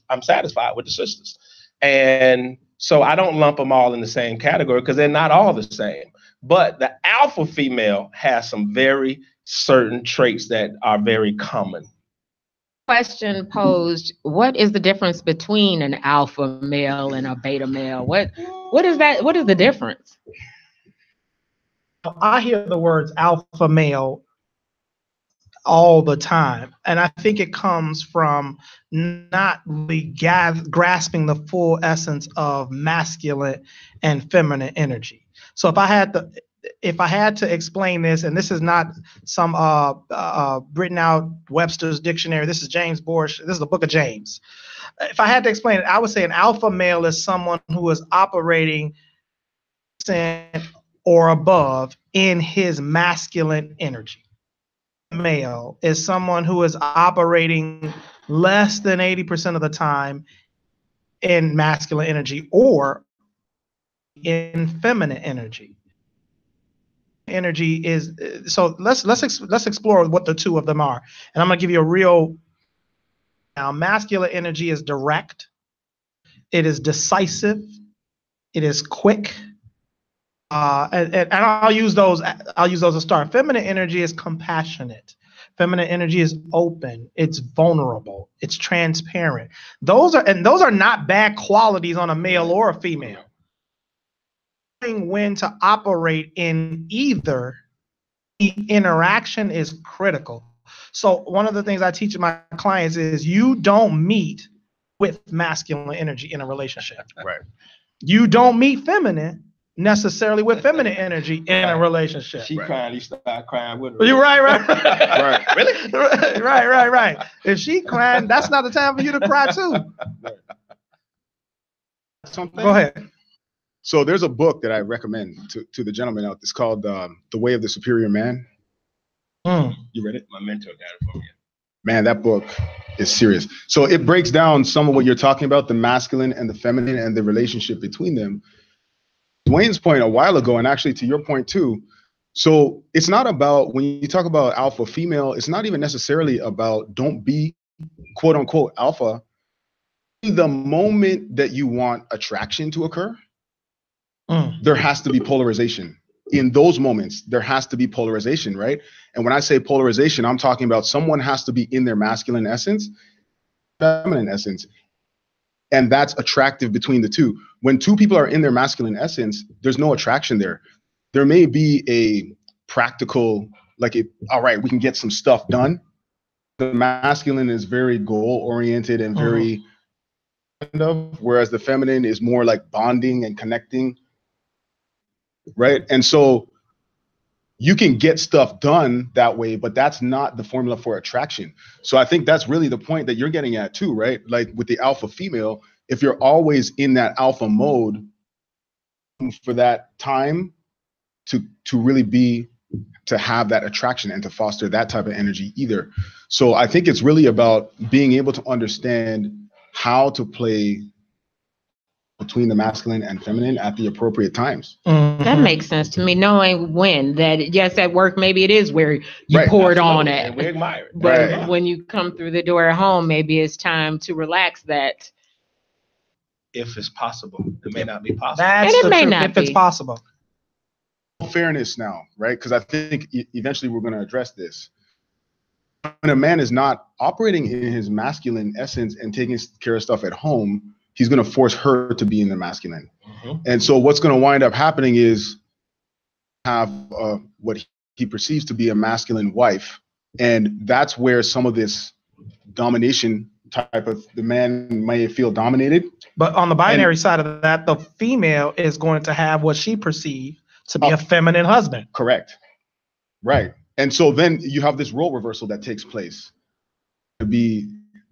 I'm satisfied with the sisters. And so I don't lump them all in the same category because they're not all the same. But the alpha female has some very certain traits that are very common.
Question posed, what is the difference between an alpha male and a beta male? What is that? What is the difference?
I hear the words alpha male all the time, and I think it comes from not really grasping the full essence of masculine and feminine energy. So if I had to explain this, and this is not some written out Webster's dictionary, this is James Borsch, this is the book of James. If I had to explain it, I would say an alpha male is someone who is operating or above in his masculine energy. Male is someone who is operating less than 80% of the time in masculine energy or in feminine energy. Energy is, so let's explore what the two of them are. And I'm going to give you a real, now masculine energy is direct, it is decisive, it is quick. And I'll use those to start. Feminine energy is compassionate. Feminine energy is open. It's vulnerable. It's transparent. Those are not bad qualities on a male or a female. Knowing when to operate in either, the interaction is critical. So one of the things I teach my clients is you don't meet with masculine energy in a relationship.
Right.
You don't meet feminine necessarily with feminine energy in a relationship.
She crying, you start crying with her.
You're right.
Right. Really?
Right. If she crying, that's not the time for you to cry too.
Something?
Go ahead.
So there's a book that I recommend to the gentleman out. It's called The Way of the Superior Man. You read it?
My mentor got it for me.
Man, that book is serious. So it breaks down some of what you're talking about, the masculine and the feminine and the relationship between them. Dwayne's point a while ago, and actually to your point too, So it's not about, when you talk about alpha female, it's not even necessarily about don't be quote unquote alpha. The moment that you want attraction to occur, there has to be polarization. In those moments, there has to be polarization, right? And when I say polarization, I'm talking about someone has to be in their masculine essence, feminine essence. And that's attractive between the two. When two people are in their masculine essence, there's no attraction there. There may be a practical, all right, we can get some stuff done. The masculine is very goal-oriented and very whereas the feminine is more like bonding and connecting, right? And so you can get stuff done that way, but that's not the formula for attraction. So I think that's really the point that you're getting at too, right? Like with the alpha female, if you're always in that alpha mode for that time to really be, to have that attraction and to foster that type of energy either. So I think it's really about being able to understand how to play between the masculine and feminine at the appropriate times.
That makes sense to me, knowing when that, yes, at work, maybe it is where you poured on it.
And we admire it.
But when you come through the door at home, maybe it's time to relax that.
If it's possible. It may not be possible.
That's
And it
the
may
truth,
not
if it's
be.
possible.
Fairness now, right? Because I think eventually we're going to address this. When a man is not operating in his masculine essence and taking care of stuff at home, he's going to force her to be in the masculine. And so what's going to wind up happening is have what he perceives to be a masculine wife. And that's where some of this domination type of, the man may feel dominated.
But on the binary side of that, the female is going to have what she perceives to be a feminine husband.
Correct. Right. And so then you have this role reversal that takes place.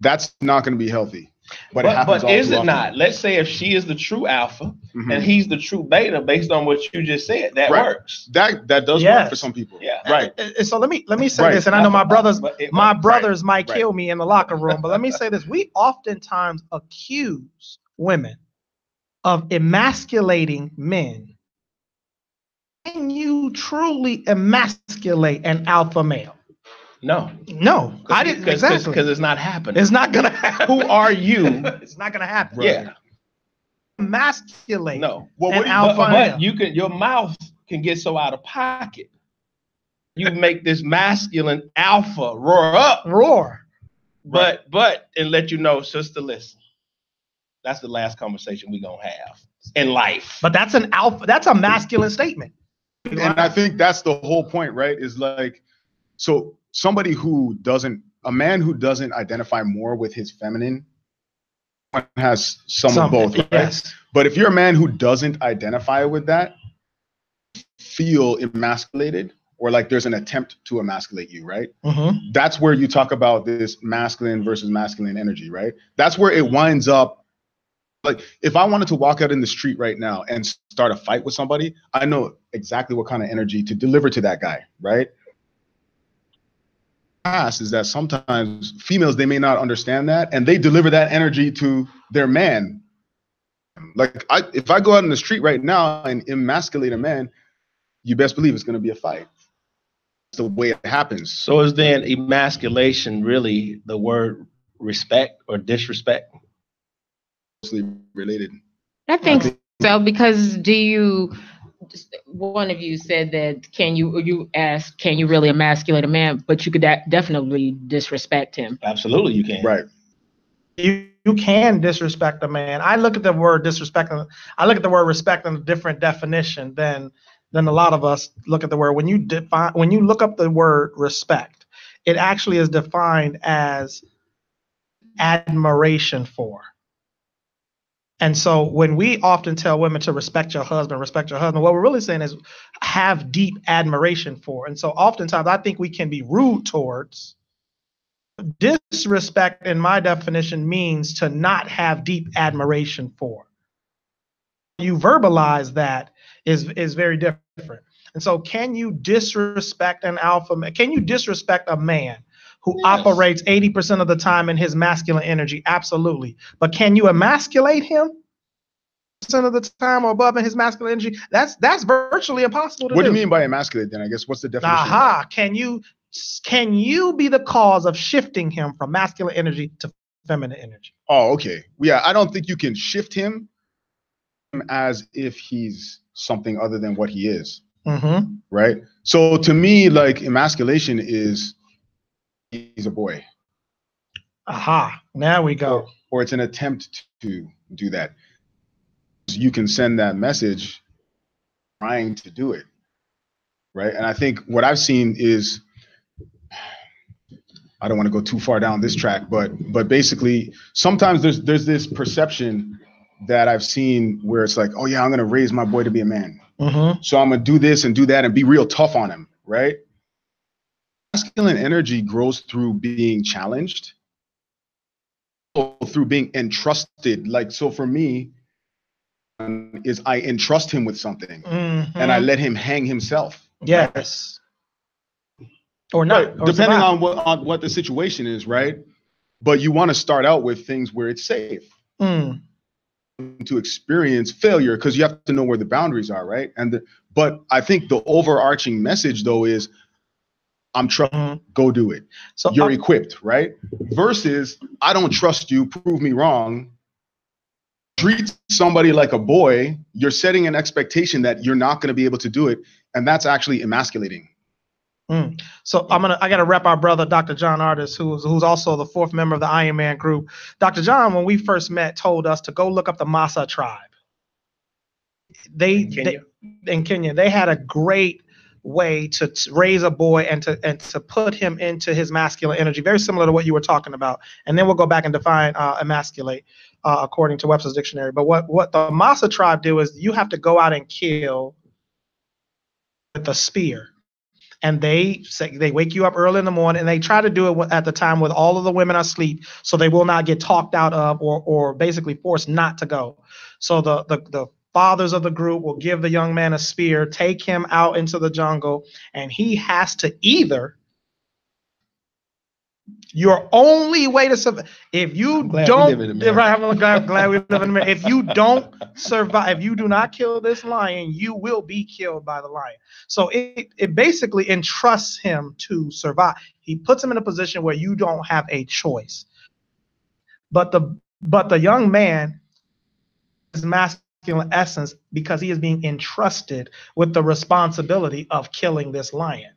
That's not going to be healthy. But
is it not? Let's say if she is the true alpha and he's the true beta, based on what you just said, that works.
That does work for some people.
Yeah.
Right.
So let me say this, and I know my brothers might kill me in the locker room, but let me say this: we oftentimes accuse women of emasculating men. Can you truly emasculate an alpha male?
No,
I didn't, exactly,
because it's not happening.
It's not gonna happen.
Who are you?
It's not gonna happen.
Right. Yeah,
emasculate.
No,
but
you can. Your mouth can get so out of pocket. You make this masculine alpha roar. But and let you know, sister, listen. That's the last conversation we're gonna have in life.
But that's an alpha. That's a masculine statement.
And I think that's the whole point, right? Is like, so somebody a man who doesn't identify more with his feminine has some of both, right?
Yes.
But if you're a man who doesn't identify with that, feel emasculated, or like there's an attempt to emasculate you, right? That's where you talk about this masculine versus masculine energy, right? That's where it winds up. Like, if I wanted to walk out in the street right now and start a fight with somebody, I know exactly what kind of energy to deliver to that guy, right? Is that sometimes females, they may not understand that, and they deliver that energy to their man. Like, if I go out in the street right now and emasculate a man, you best believe it's going to be a fight. That's the way it happens.
So is then emasculation really the word respect or disrespect?
Related.
I think so, because one of you said that you asked, can you really emasculate a man? But you could definitely disrespect him.
Absolutely, you can.
Right.
You can disrespect a man. I look at the word disrespect. I look at the word respect in a different definition than a lot of us look at the word. When you look up the word respect, it actually is defined as admiration for. And so when we often tell women to respect your husband, what we're really saying is have deep admiration for. And so oftentimes I think we can be rude towards. Disrespect, in my definition, means to not have deep admiration for. You verbalize that is very different. And so can you disrespect an alpha man? Can you disrespect a man who operates 80% of the time in his masculine energy? Absolutely. But can you emasculate him? of the time or above in his masculine energy, that's virtually impossible to do.
What do you mean by emasculate then? I guess what's the definition?
Aha. Can you be the cause of shifting him from masculine energy to feminine energy?
Oh, okay. Yeah, I don't think you can shift him as if he's something other than what he is.
Mm-hmm.
Right? So to me, like, emasculation is he's a boy.
Aha. Now we go.
Or it's an attempt to do that. You can send that message trying to do it. Right? And I think what I've seen is, I don't want to go too far down this track, but basically sometimes there's this perception that I've seen where it's like, oh yeah, I'm going to raise my boy to be a man.
Mm-hmm.
So I'm going to do this and do that and be real tough on him. Right? Masculine energy grows through being challenged, through being entrusted. Like, so for me, is I entrust him with something,
Mm-hmm.
and I let him hang himself.
Yes. Or not.
Right. Depending on what the situation is, right? But you want to start out with things where it's safe to experience failure, because you have to know where the boundaries are, right? But I think the overarching message though is, I'm trusting, go do it. So you're equipped, right? Versus, I don't trust you, prove me wrong. Treat somebody like a boy, you're setting an expectation that you're not going to be able to do it, and that's actually emasculating.
So I gotta rep our brother Dr. John Artis, who's also the fourth member of the Iron Man group. Dr. John, when we first met, told us to go look up the Masa tribe. In Kenya, they had a great way to raise a boy and to put him into his masculine energy, very similar to what you were talking about. And then we'll go back and define emasculate according to Webster's dictionary. But what the Masa tribe do is you have to go out and kill with a spear. And they wake you up early in the morning, and they try to do it at the time with all of the women asleep, so they will not get talked out of or basically forced not to go. So the fathers of the group will give the young man a spear, take him out into the jungle, and he has to either. Your only way to survive, if you don't, right? I'm glad we live in America. If you don't survive, if you do not kill this lion, you will be killed by the lion. So it basically entrusts him to survive. He puts him in a position where you don't have a choice. But the young man is masculine essence because he is being entrusted with the responsibility of killing this lion.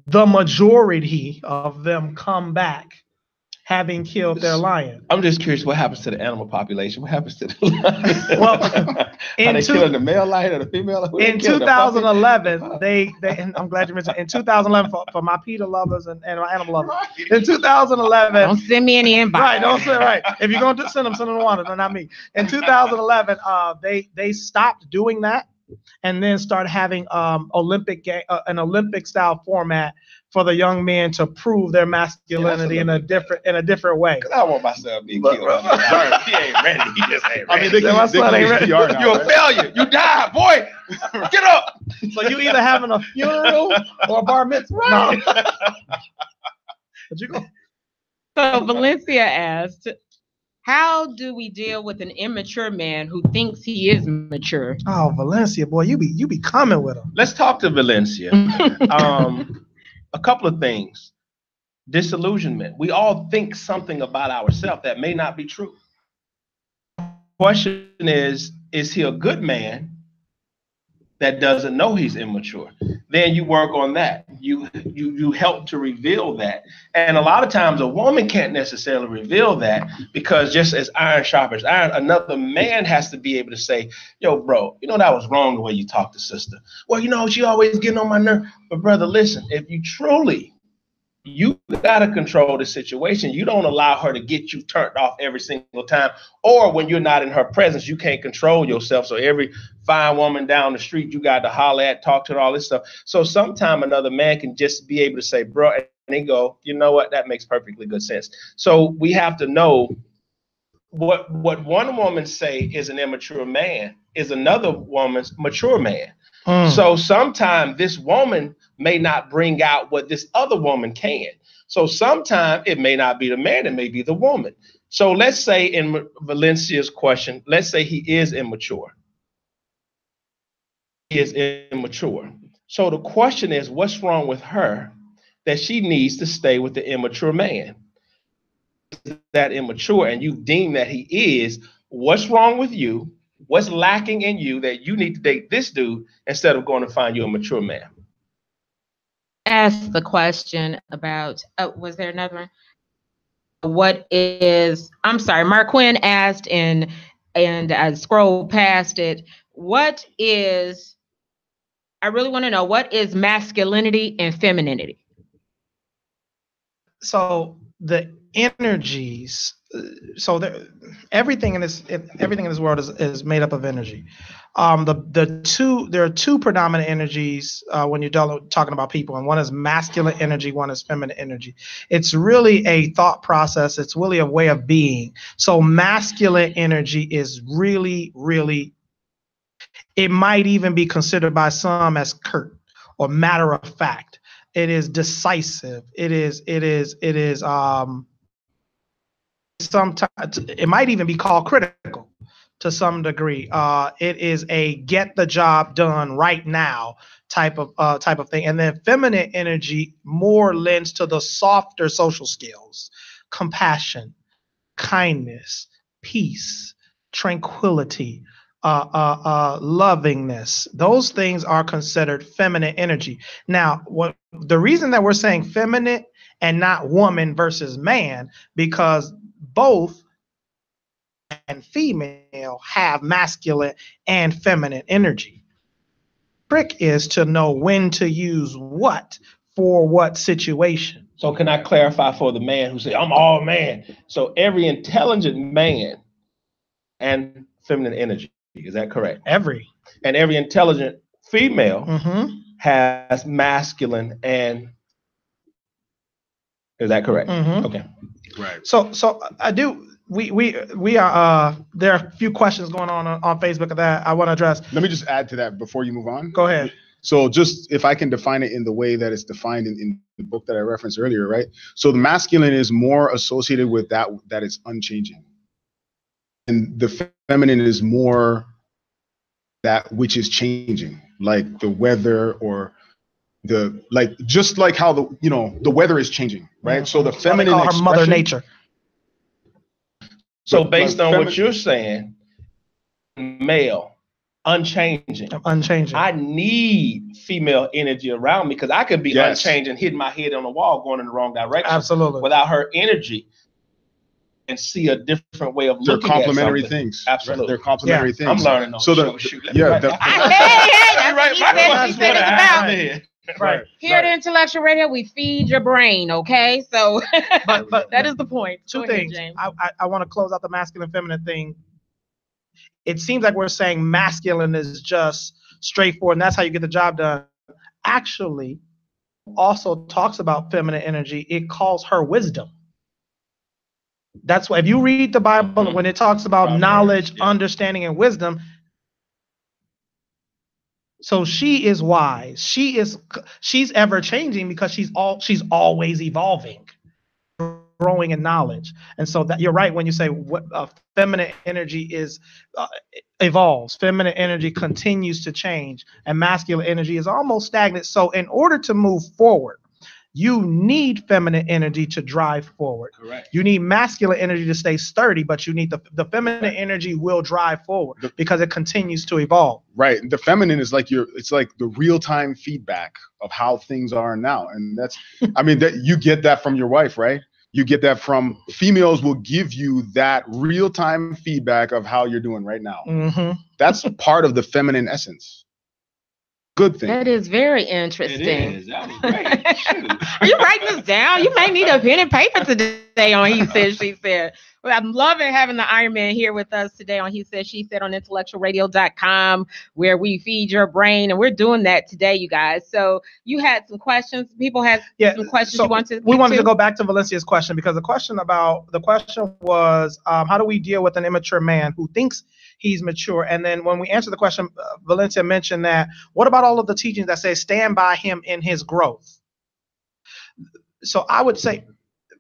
The majority of them come back having killed their lion.
I'm just curious, what happens to the animal population? What happens to the lion?
Well,
are they killing the male lion or the female lion?
In 2011, and I'm glad you mentioned, in 2011, for my PETA lovers and my animal lovers, in 2011.
Don't send me any invite.
Right, don't send, right. If you're going to send them to Wanda, no, not me. In 2011, they stopped doing that, and then started having an Olympic style format for the young men to prove their masculinity in a different way.
I want my son being killed. He ain't ready. He just ain't ready.
I mean, my son ain't ready.
You're a failure. You died, boy. Get up.
So you either having a funeral or a bar mitzvah.
Right.
No. But you go.
So Valencia asked, how do we deal with an immature man who thinks he is mature?
Oh, Valencia, boy, you be coming with him.
Let's talk to Valencia. A couple of things. Disillusionment. We all think something about ourselves that may not be true. Question is he a good man that doesn't know he's immature? Then you work on that. You help to reveal that. And a lot of times a woman can't necessarily reveal that, because just as iron sharpens iron, another man has to be able to say, yo, bro, you know, that was wrong the way you talked to sister. Well, you know, she always getting on my nerve. But brother, listen, if you gotta control the situation. You don't allow her to get you turned off every single time. Or when you're not in her presence, you can't control yourself. So every fine woman down the street, you got to holler at, talk to her, all this stuff. So sometime another man can just be able to say, bro, and they go, you know what, that makes perfectly good sense. So we have to know what one woman say is an immature man is another woman's mature man. So sometimes this woman may not bring out what this other woman can. So sometimes it may not be the man, it may be the woman. So let's say in Valencia's question, let's say he is immature. He is immature. So the question is, what's wrong with her that she needs to stay with the immature man? That immature, and you deem that he is, what's wrong with you? What's lacking in you that you need to date this dude instead of going to find you a mature man?
Ask the question about, was there another one? What is, I'm sorry, Marquin asked, and I scrolled past it. What is, I really want to know, what is masculinity and femininity?
So the energies, everything in this world is made up of energy. There are two predominant energies when you're talking about people, and one is masculine energy, one is feminine energy. It's really a thought process. It's really a way of being. So masculine energy is really, really, it might even be considered by some as curt or matter of fact. It is decisive. It is sometimes it might even be called critical to some degree. It is a get the job done right now type of thing. And then feminine energy more lends to the softer social skills: compassion, kindness, peace, tranquility, lovingness. Those things are considered feminine energy. Now, the reason that we're saying feminine and not woman versus man, because both and female have masculine and feminine energy. Trick is to know when to use what for what situation.
So can I clarify for the man who say, I'm all man? So every intelligent man and feminine energy, is that correct?
Every
intelligent female has masculine and, is that correct? Okay.
Right.
So I do. We are. There are a few questions going on Facebook that I want to address.
Let me just add to that before you move on.
Go ahead.
So just if I can define it in the way that it's defined in the book that I referenced earlier, right? So the masculine is more associated with that is unchanging, and the feminine is more that which is changing, like the weather or just like how the weather is changing, right?
Mm-hmm.
So the feminine
call her Mother Nature.
So based on what you're saying, male, unchanging. I need female energy around me because I could be unchanging, hitting my head on the wall, going in the wrong direction.
Absolutely.
Without her energy, and see a different way of looking at something.
They're complementary things.
Absolutely.
They're complementary things.
I'm learning on
so
the show.
Hey,
that's what he said it's about. Right. Here at Intellectual Radio, we feed your brain, okay? So but that is the point.
Two things. James. I want to close out the masculine feminine thing. It seems like we're saying masculine is just straightforward, and that's how you get the job done. Actually, also talks about feminine energy. It calls her wisdom. That's why if you read the Bible, when it talks about knowledge, understanding, and wisdom, so she is wise. She's ever changing because she's always evolving, growing in knowledge. And so that you're right when you say feminine energy is evolves. Feminine energy continues to change, and masculine energy is almost stagnant. So in order to move forward, you need feminine energy to drive forward.
Correct.
You need masculine energy to stay sturdy, but you need the feminine energy will drive forward because it continues to evolve.
Right. The feminine is it's like the real-time feedback of how things are now. And that's, that you get that from your wife, right? You get that from females will give you that real-time feedback of how you're doing right now.
Mm-hmm.
That's part of the feminine essence. Good thing.
That is very interesting.
It is. That was great.
Are you writing this down? You may need a pen and paper today on He Said, She Said. Well, I'm loving having the Iron Man here with us today on He Said, She Said on IntellectualRadio.com, where we feed your brain. And we're doing that today, you guys. So you had some questions. People had some questions
so
you wanted to
We wanted to go back to Valencia's question because the question was, how do we deal with an immature man who thinks he's mature? And then when we answered the question, Valencia mentioned that, what about all of the teachings that say stand by him in his growth? So I would say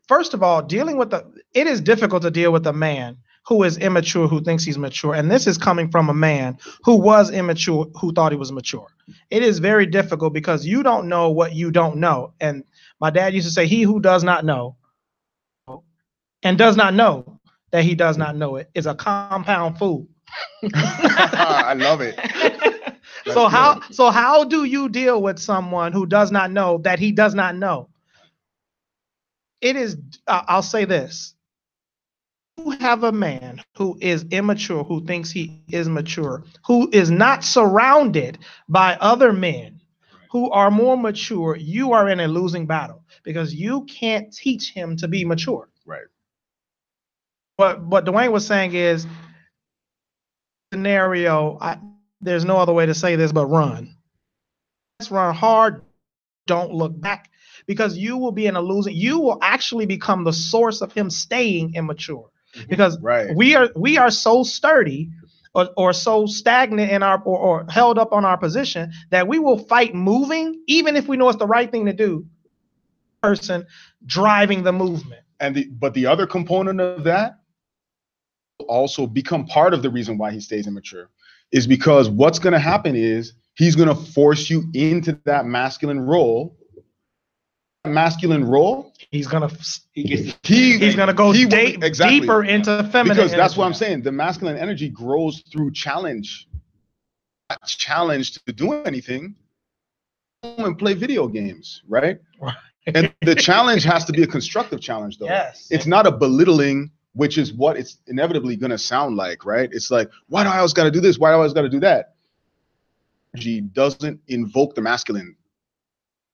first of all, it is difficult to deal with a man who is immature, who thinks he's mature. And this is coming from a man who was immature, who thought he was mature. It is very difficult because you don't know what you don't know. And my dad used to say, he who does not know and does not know that he does not know it is a compound fool.
I love it.
So how do you deal with someone who does not know that he does not know? It is, I'll say this. You have a man who is immature, who thinks he is mature, who is not surrounded by other men who are more mature. You are in a losing battle because you can't teach him to be mature.
Right.
But what Dwayne was saying is, scenario, there's no other way to say this but run. Let's run hard. Don't look back, because you will be in a losing. You will actually become the source of him staying immature. Because we are so sturdy or so stagnant in our or held up on our position that we will fight moving, even if we know it's the right thing to do. Person driving the movement.
But the other component of that will also become part of the reason why he stays immature, is because what's going to happen is he's going to force you into that masculine role. He's gonna go deeper into feminine, because that's what I'm saying. The masculine energy grows through challenge. Not challenge to do anything and play video games, right? And the challenge has to be a constructive challenge, though.
Yes.
It's not a belittling, which is what it's inevitably going to sound like, right? It's like, why do I always got to do this? Why do I always got to do that? Energy doesn't invoke the masculine.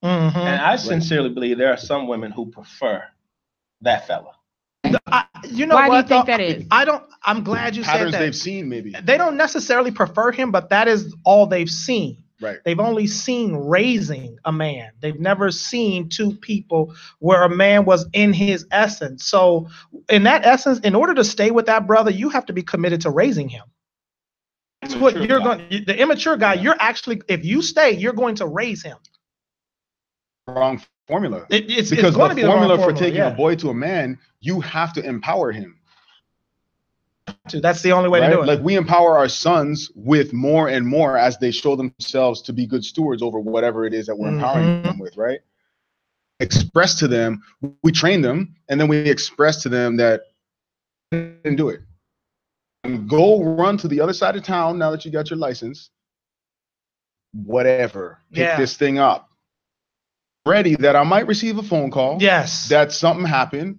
Mm-hmm.
And I sincerely believe there are some women who prefer that fella.
You know
why
what?
do you think that is?
I'm glad you said
Patterns
that.
they've seen, maybe.
They don't necessarily prefer him, but that is all they've seen.
Right.
They've only seen raising a man. They've never seen two people where a man was in his essence. So in that essence, in order to stay with that brother, you have to be committed to raising him. That's what you're going. The immature guy, you're actually, if you stay, you're going to raise him.
Wrong formula.
It's
because
going to be the
formula
wrong
for taking
yeah.
a boy to a man, you have to empower him.
That's the only way to do it.
Like, we empower our sons with more and more as they show themselves to be good stewards over whatever it is that we're empowering them with, right? Express to them, we train them, and then we express to them that you can do it. And go run to the other side of town now that you got your license. Whatever. Pick this thing up. Ready that I might receive a phone call.
Yes.
That something happened.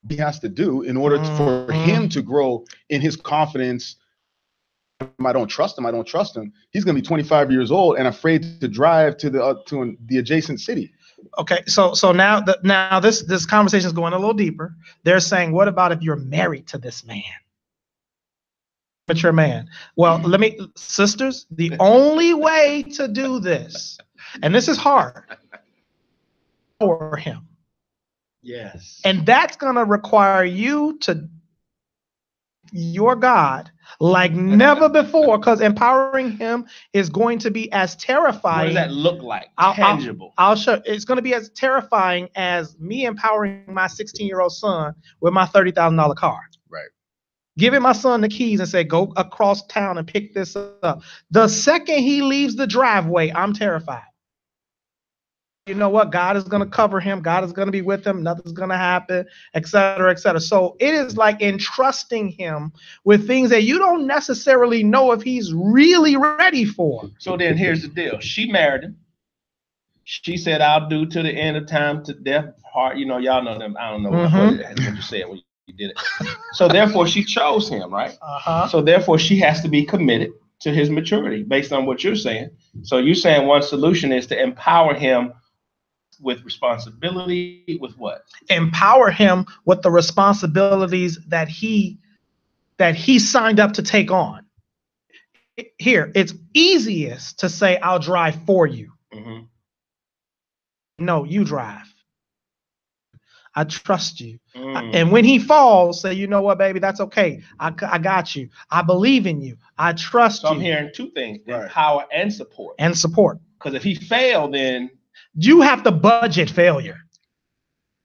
He has to do in order for him to grow in his confidence. I don't trust him. He's going to be 25 years old and afraid to drive to the adjacent city.
Okay, so now this conversation is going a little deeper. They're saying, what about if you're married to this man? Mature man. Well, sisters, the only way to do this, and this is hard, for him.
Yes.
And that's going to require you to your God like never before, because empowering him is going to be as terrifying.
What does that look like? Tangible.
I'll show. It's going to be as terrifying as me empowering my 16-year-old son with my $30,000 car.
Right.
Giving my son the keys and say, go across town and pick this up. The second he leaves the driveway, I'm terrified. You know what? God is going to cover him. God is going to be with him. Nothing's going to happen, et cetera, et cetera. So it is like entrusting him with things that you don't necessarily know if he's really ready for.
So then here's the deal. She married him. She said, I'll do to the end of time, to death part. You know, y'all know them. I don't know what you said when you did it. So therefore, she chose him, right? So therefore, she has to be committed to his maturity based on what you're saying. So you're saying one solution is to empower him with responsibility, with what? Empower
him with the responsibilities that he signed up to take on. Here, it's easiest to say, I'll drive for you. No, you drive. I trust you. And when he falls, say, you know what, baby, that's okay. I got you. I believe in you. I trust you.
So I'm hearing two things, empower and support.
And support.
Because if he failed, then
you have to budget failure.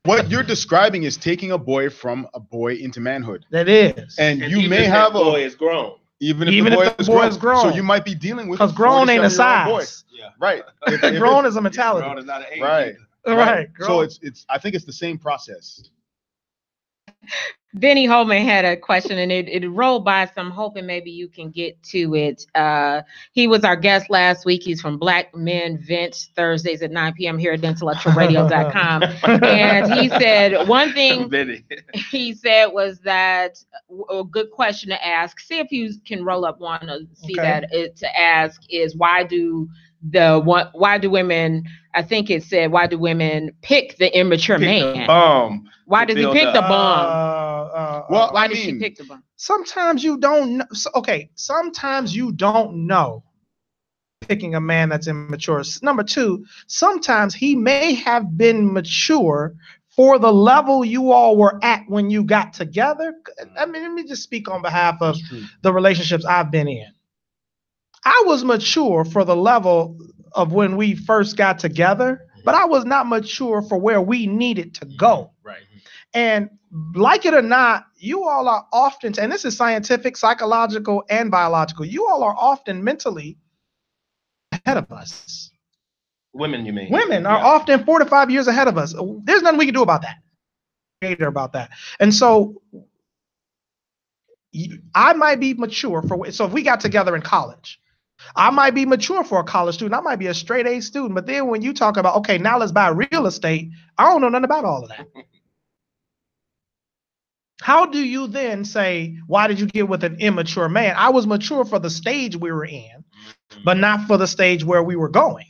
What you're describing is taking a boy from a boy into manhood.
That is.
And you
even
may
if
have
that boy is grown.
Even if the boy is grown. So you might be dealing with
because grown ain't a size.
boy. Yeah. Right.
Grown is a mentality.
Grown is not an age.
Right.
Right.
So it's I think it's the same process.
Benny Holman had a question, and it rolled by, so I'm hoping maybe you can get to it. He was our guest last week. He's from Black Men Vent, Thursdays at 9 p.m. here at IntellectualRadio.com. And he said one thing he said was that a good question to ask. See if you can roll up one to see that to ask is why do women, I think it said, why do women pick the immature man? Why does he pick the bum? Why does she pick the bum?
Sometimes you don't know. Sometimes you don't know picking a man that's immature. Number two, sometimes he may have been mature for the level you all were at when you got together. I mean, let me just speak on behalf of the relationships I've been in. I was mature for the level of when we first got together, but I was not mature for where we needed to go.
Right.
And like it or not, you all are often, and this is scientific, psychological, and biological, you all are often mentally ahead of us.
Women, you mean?
Women are often 4 to 5 years ahead of us. There's nothing we can do about that. And so I might be mature so if we got together in college, I might be mature for a college student. I might be a straight A student. But then when you talk about, okay, now let's buy real estate, I don't know nothing about all of that. How do you then say, why did you get with an immature man? I was mature for the stage we were in, but not for the stage where we were going.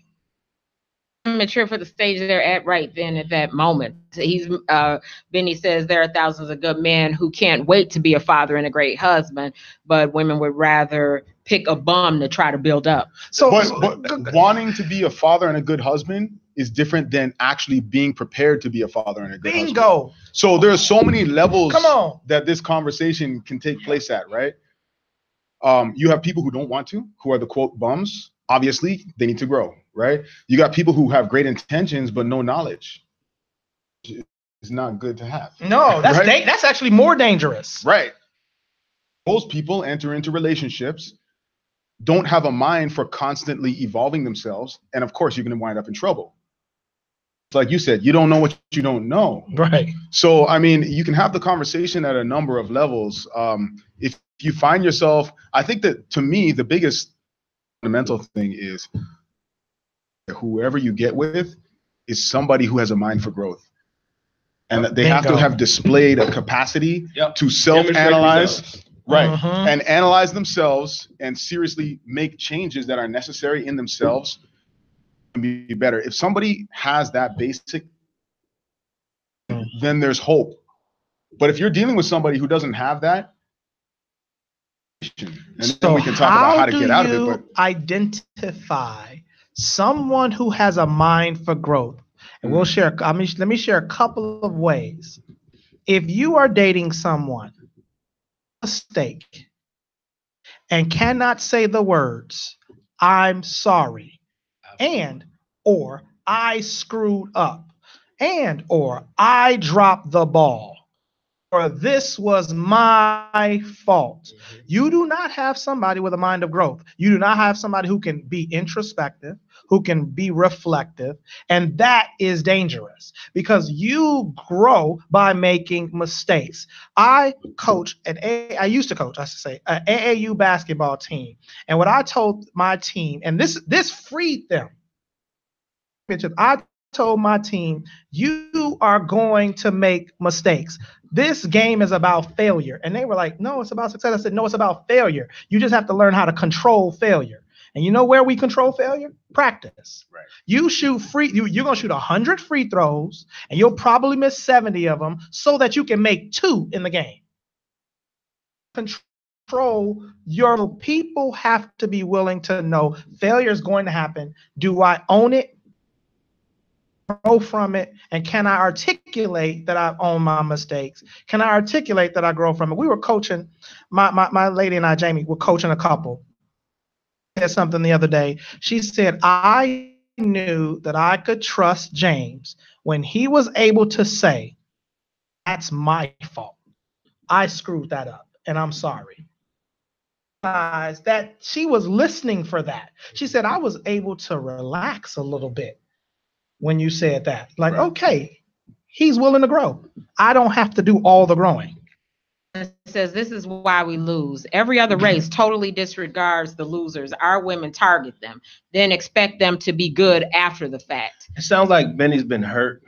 Mature for the stage they're at right then at that moment. Benny says there are thousands of good men who can't wait to be a father and a great husband, but women would rather pick a bum to try to build up.
But wanting to be a father and a good husband is different than actually being prepared to be a father and a good husband.
Bingo.
So there are so many levels that this conversation can take place at, right? You have people who don't want to, who are the quote bums. Obviously, they need to grow, right? You got people who have great intentions but no knowledge. It's not good to have.
No, that's right? That's actually more dangerous.
Right. Most people enter into relationships, don't have a mind for constantly evolving themselves, and of course, you're going to wind up in trouble. It's like you said, you don't know what you don't know.
Right.
So, I mean, you can have the conversation at a number of levels. If you find yourself, I think that to me, the biggest fundamental thing is whoever you get with is somebody who has a mind for growth, and that they have to have displayed a capacity to self-analyze, and analyze themselves and seriously make changes that are necessary in themselves and be better. If somebody has that basic, then there's hope. But if you're dealing with somebody who doesn't have that, and then we can talk about how to get out of it. But
identify someone who has a mind for growth, and we'll share. Let me share a couple of ways. If you are dating someone, mistake, and cannot say the words "I'm sorry," and or "I screwed up," and or "I dropped the ball," or "this was my fault." You do not have somebody with a mind of growth. You do not have somebody who can be introspective, who can be reflective, and that is dangerous because you grow by making mistakes. I used to coach, an AAU basketball team, and what I told my team, and this freed them. I told my team, you are going to make mistakes. This game is about failure. And they were like, no, it's about success. I said, no, it's about failure. You just have to learn how to control failure. And you know where we control failure? Practice. Right. You shoot you're going to shoot 100 free throws, and you'll probably miss 70 of them so that you can make 2 in the game. Control your people have to be willing to know failure is going to happen. Do I own it? Grow from it, and can I articulate that I own my mistakes? Can I articulate that I grow from it? We were coaching, my lady and I, Jamie, were coaching a couple. She said something the other day. She said, I knew that I could trust James when he was able to say, that's my fault. I screwed that up, and I'm sorry. That she was listening for that. She said, I was able to relax a little bit when you said that. Like, okay, he's willing to grow. I don't have to do all the growing.
It says this is why we lose. Every other race totally disregards the losers. Our women target them, then expect them to be good after the fact.
It sounds like Benny's been hurt.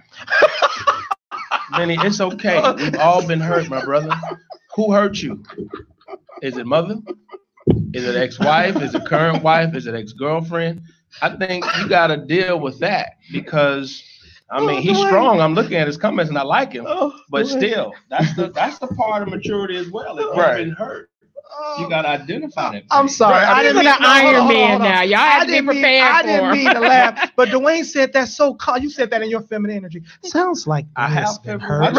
Benny, it's okay. We've all been hurt, my brother. Who hurt you? Is it mother? Is it ex-wife? Is it current wife? Is it ex-girlfriend? I think you got to deal with that because, I mean, he's strong. I'm looking at his comments and I like him, but still, that's the part of maturity as well. If you've been hurt, you got to identify that.
I'm sorry.
I didn't mean to Iron Man now. Y'all have to be prepared for.
I didn't mean to laugh, but Dwayne said that so calm. You said that in your feminine energy. Sounds like
I have
been
hurt.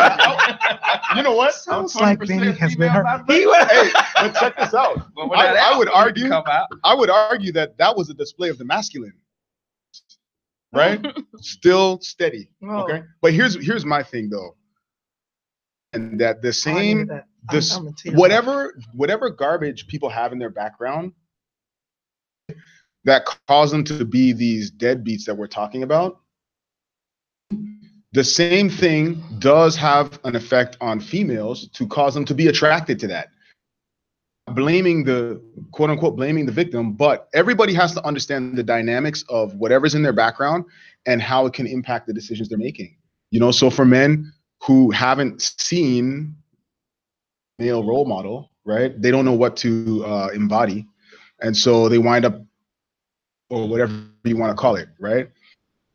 You know what?
Sounds like Benny has been hurt.
Hey, but check this out. I would argue that was a display of the masculine. Right? Still steady. Okay. But here's my thing though. And that the same whatever garbage people have in their background that cause them to be these deadbeats that we're talking about, the same thing does have an effect on females to cause them to be attracted to that. Blaming the quote unquote blaming the victim, but everybody has to understand the dynamics of whatever's in their background and how it can impact the decisions they're making. You know, so for men who haven't seen male role model, right? They don't know what to embody. And so they wind up, or whatever you want to call it, right?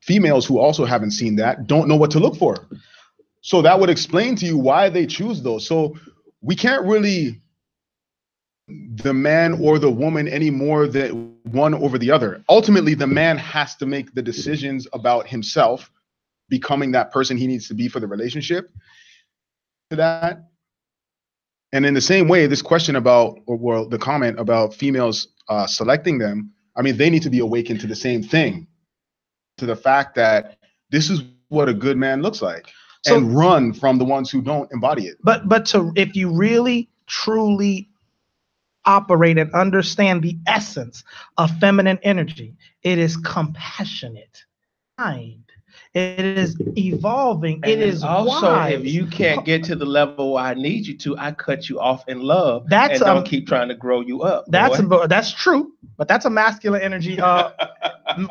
Females who also haven't seen that don't know what to look for. So that would explain to you why they choose those. So we can't really the man or the woman any more than one over the other. Ultimately, the man has to make the decisions about himself becoming that person he needs to be for the relationship. To that. And in the same way, this question about, or the comment about females selecting them, I mean, they need to be awakened to the same thing, to the fact that this is what a good man looks like, and run from the ones who don't embody it.
But if you really, truly operate and understand the essence of feminine energy, it is compassionate, kind. It is evolving. And it is also wise.
If you can't get to the level I need you to, I cut you off in love. And don't keep trying to grow you up.
That's true, but that's a masculine energy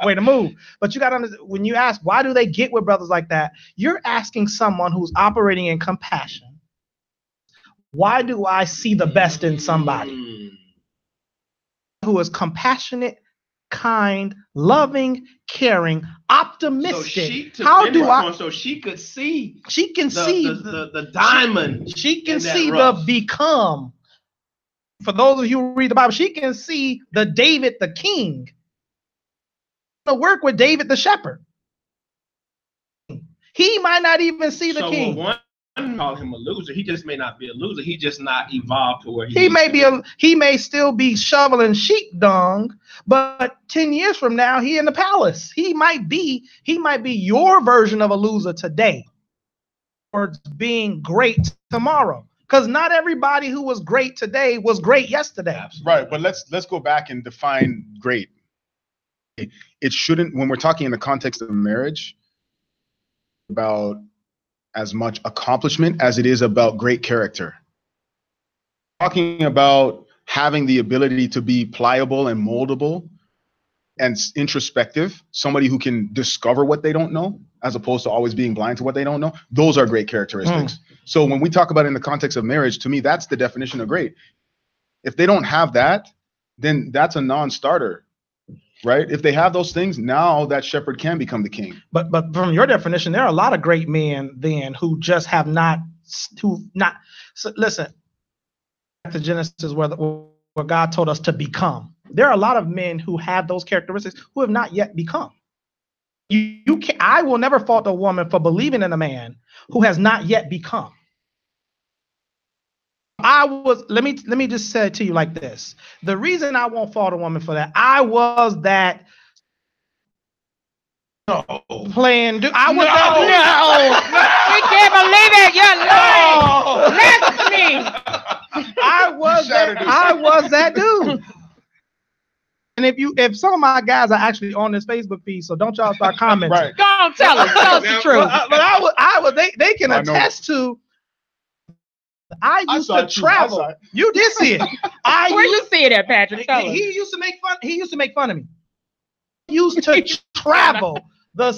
way to move. But you got to understand, when you ask why do they get with brothers like that, you're asking someone who's operating in compassion. Why do I see the best in somebody who is compassionate, kind, loving, caring, optimistic?
So she could see.
She can see
the diamond.
She can see the become. For those of you who read the Bible, she can see the David the king. To work with David the shepherd. He might not even see the king.
One call him a loser. He just may not be a loser. He just not evolved to where
he may still be shoveling sheep dung, but 10 years from now, he in the palace. He might be your version of a loser today, or being great tomorrow. Because not everybody who was great today was great yesterday.
Absolutely. Right, but let's go back and define great. It shouldn't, when we're talking in the context of marriage, about as much accomplishment as it is about great character. Talking about having the ability to be pliable and moldable and introspective, somebody who can discover what they don't know, as opposed to always being blind to what they don't know. Those are great characteristics. So when we talk about it in the context of marriage, to me, that's the definition of great. If they don't have that, then that's a non-starter. Right? If they have those things, now that shepherd can become the king.
But from your definition, there are a lot of great men then who just have not. So listen, back to Genesis where God told us to become. There are a lot of men who have those characteristics who have not yet become. I will never fault a woman for believing in a man who has not yet become. Let me just say it to you like this. The reason I won't fault a woman for that, I was that Playing. I was that
We can't believe it. You're lying.
dude. I was that dude. And if some of my guys are actually on this Facebook feed, so don't y'all start commenting.
Right.
Go on, tell us the truth.
But I was. They can attest to. I used to travel. You did see it.
Where you see it at, Patrick? Tell us.
He used to make fun. He used to make fun of me. He used to travel the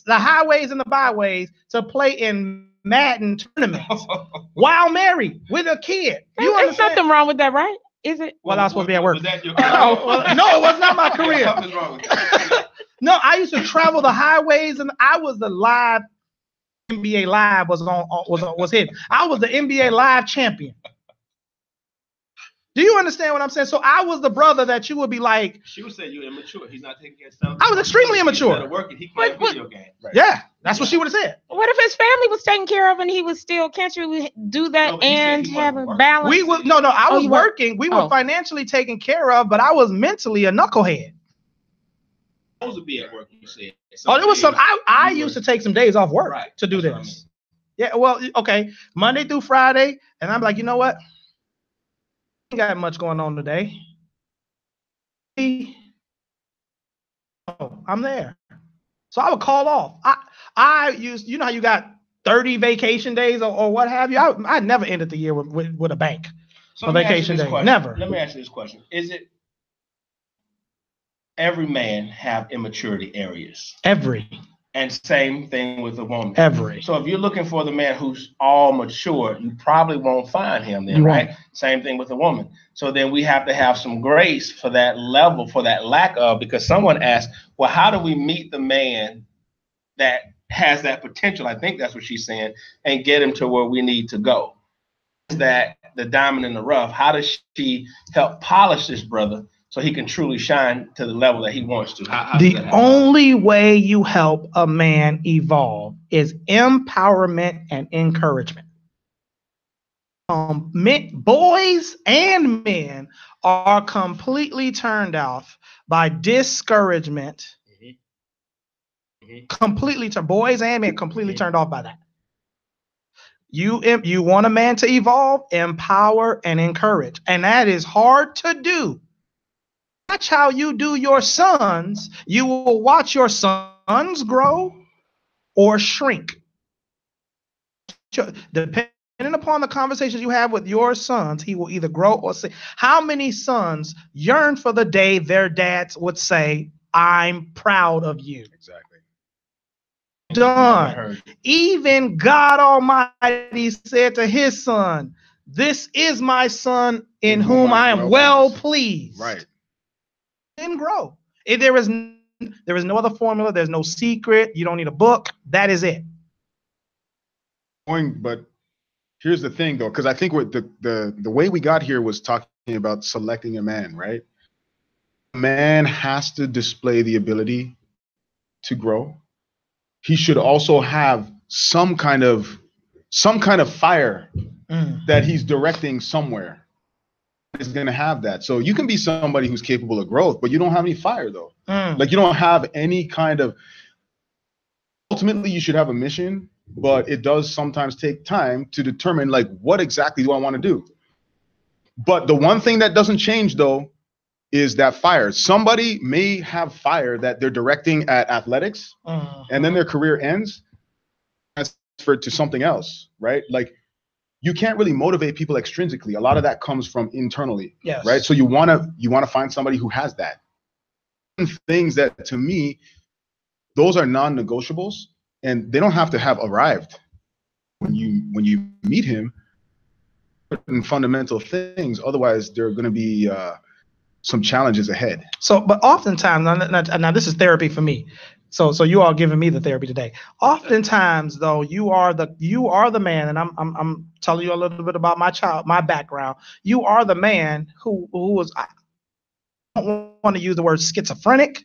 highways and the byways to play in Madden tournaments while married with a kid.
There's nothing wrong with that, right? Is it?
Well, I was supposed to be at work.
Was that your
No, it was not my career.
Something's wrong with that.
No, I used to travel the highways, and I was the live NBA Live was hidden. I was the NBA Live champion. Do you understand what I'm saying? So I was the brother that you would be like.
She would say you're immature. He's not taking care of stuff.
I was extremely immature.
Instead of working, he played video games. Right.
Yeah, that's what she would have said.
What if his family was taken care of and he was still? Can't you do that and have a balance?
I was working. We were financially taken care of, but I was mentally a knucklehead.
Supposed to be at work. You said.
There was some. I used to take some days off work to do this.
I mean.
Yeah, well, okay, Monday through Friday, and I'm like, you know what? Ain't got much going on today. I'm there. So I would call off. I used, you know how you got 30 vacation days or what have you? I never ended the year with a bank.
So
a vacation day. Never.
Let me ask you this question. Is it every man have immaturity areas?
Every.
And same thing with a woman.
Every.
So if you're looking for the man who's all mature, you probably won't find him then, right? Same thing with a woman. So then we have to have some grace for that level, for that lack of, because someone asked, well, how do we meet the man that has that potential? I think that's what she's saying, and get him to where we need to go. Is that the diamond in the rough? How does she help polish this brother so he can truly shine to the level that he wants to?
The only way you help a man evolve is empowerment and encouragement. Boys and men are completely turned off by discouragement. Boys and men completely turned off by that. You want a man to evolve, empower, and encourage, and that is hard to do. Watch how you do your sons. You will watch your sons grow or shrink. Depending upon the conversations you have with your sons, he will either grow or shrink. How many sons yearn for the day their dads would say, "I'm proud of you"?
Exactly.
Done. Even God Almighty said to his son, "This is my son in whom I am well pleased."
Right.
And grow. There is no other formula. There's no secret. You don't need a book. That is it.
But here's the thing, though, because I think what the way we got here was talking about selecting a man, right? A man has to display the ability to grow. He should also have some kind of fire that he's directing somewhere. Is going to have that. So you can be somebody who's capable of growth, but you don't have any fire, though. Like you don't have any kind of. Ultimately, you should have a mission, but it does sometimes take time to determine, like, what exactly do I want to do? But the one thing that doesn't change, though, is that fire. Somebody may have fire that they're directing at athletics, and then their career ends, transferred to something else, right? Like, you can't really motivate people extrinsically. A lot of that comes from internally, right? So you want to find somebody who has that. Things that, to me, those are non-negotiables, and they don't have to have arrived when you meet him. In fundamental things, otherwise there are going to be some challenges ahead. So, but oftentimes, now this is therapy for me. So you all giving me the therapy today. Oftentimes, though, you are the man, and I'm telling you a little bit about my background. You are the man who was, I don't want to use the word schizophrenic.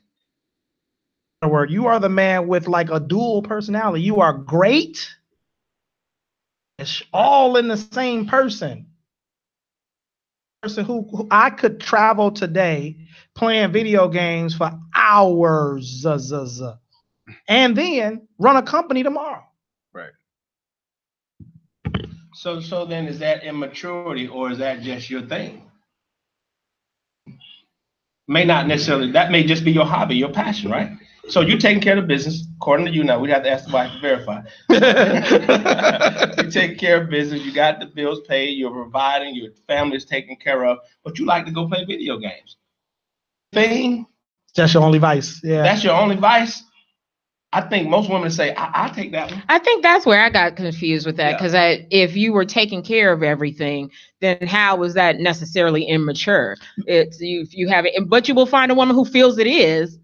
You are the man with like a dual personality. You are great. It's all in the same person. Person who I could travel today playing video games for hours.
and then run a company tomorrow.
Right.
So then is that immaturity or is that just your thing? May not necessarily, that may just be your hobby, your passion, right? So you're taking care of the business, according to you now. We'd have to ask the wife to verify. You take care of business, you got the bills paid, you're providing, your family is taken care of, but you like to go play video games. Thing?
That's your only vice. Yeah.
That's your only vice? I think most women say, I'll take that one.
I think that's where I got confused with that, because if you were taking care of everything, then how was that necessarily immature? It's if you have it, but you will find a woman who feels it is.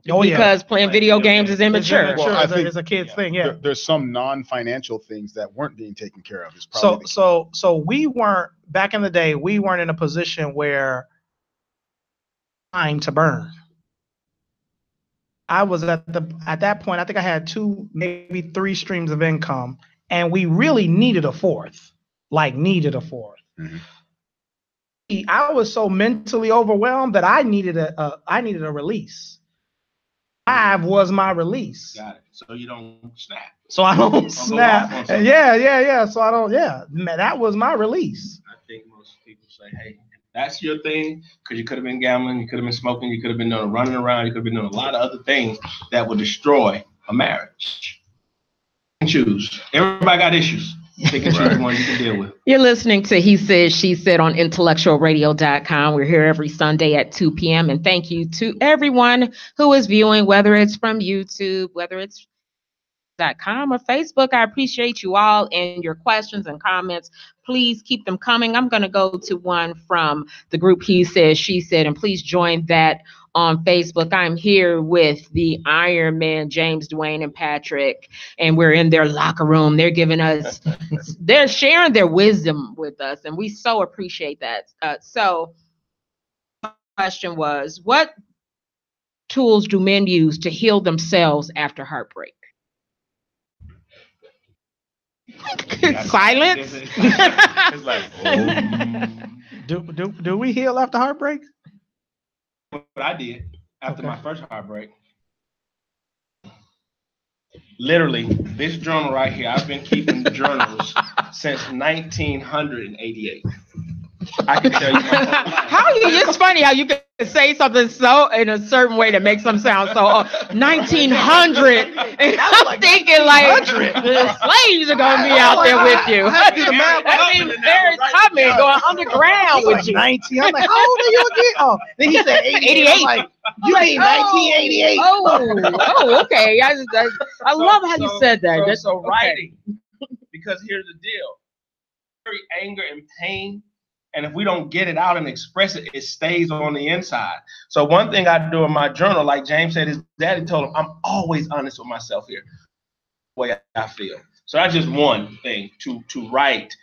Because playing video games is immature.
Well, I think
it's a kid's thing. Yeah.
There's some non-financial things that weren't being taken care of.
So we weren't, back in the day, we weren't in a position where time to burn. I was at that point, I think I had 2, maybe 3 streams of income, and we really needed a fourth. Mm-hmm. I was so mentally overwhelmed that I needed a release. 5 was my release.
Got it. So you don't snap.
So I don't snap. Yeah. So I don't. Yeah, that was my release.
I think most people say, "Hey, that's your thing," because you could have been gambling, you could have been smoking, you could have been running around, you could have been doing a lot of other things that would destroy a marriage. Choose. Everybody got issues. Pick and choose one you can deal with.
You're listening to He Said, She Said on IntellectualRadio.com. We're here every Sunday at 2 p.m. And thank you to everyone who is viewing, whether it's from YouTube, whether it's .com or Facebook. I appreciate you all and your questions and comments. Please keep them coming. I'm going to go to one from the group He Said, She Said, and please join that on Facebook. I'm here with the Iron Man, James, Dwayne, and Patrick, and we're in their locker room. They're giving us, they're sharing their wisdom with us, and we so appreciate that. So the question was, what tools do men use to heal themselves after heartbreak? Silence.
It's like,
Do we heal after heartbreak?
what I did after my first heartbreak. Literally, this journal right here, I've been keeping journals since 1988. I can tell you.
It's funny how you can say something so in a certain way that makes them sound so 1900. And I'm thinking like the slaves are gonna be out there with you. That means they're coming, going underground with you.
19. I'm like, how old are you again? Oh, then he said 88. I'm like, you mean 1988?
Oh, okay. I love how you said that.
So writing, because here's the deal: very anger and pain. And if we don't get it out and express it, it stays on the inside. So one thing I do in my journal, like James said, his daddy told him, I'm always honest with myself here, the way I feel. So that's just one thing to write.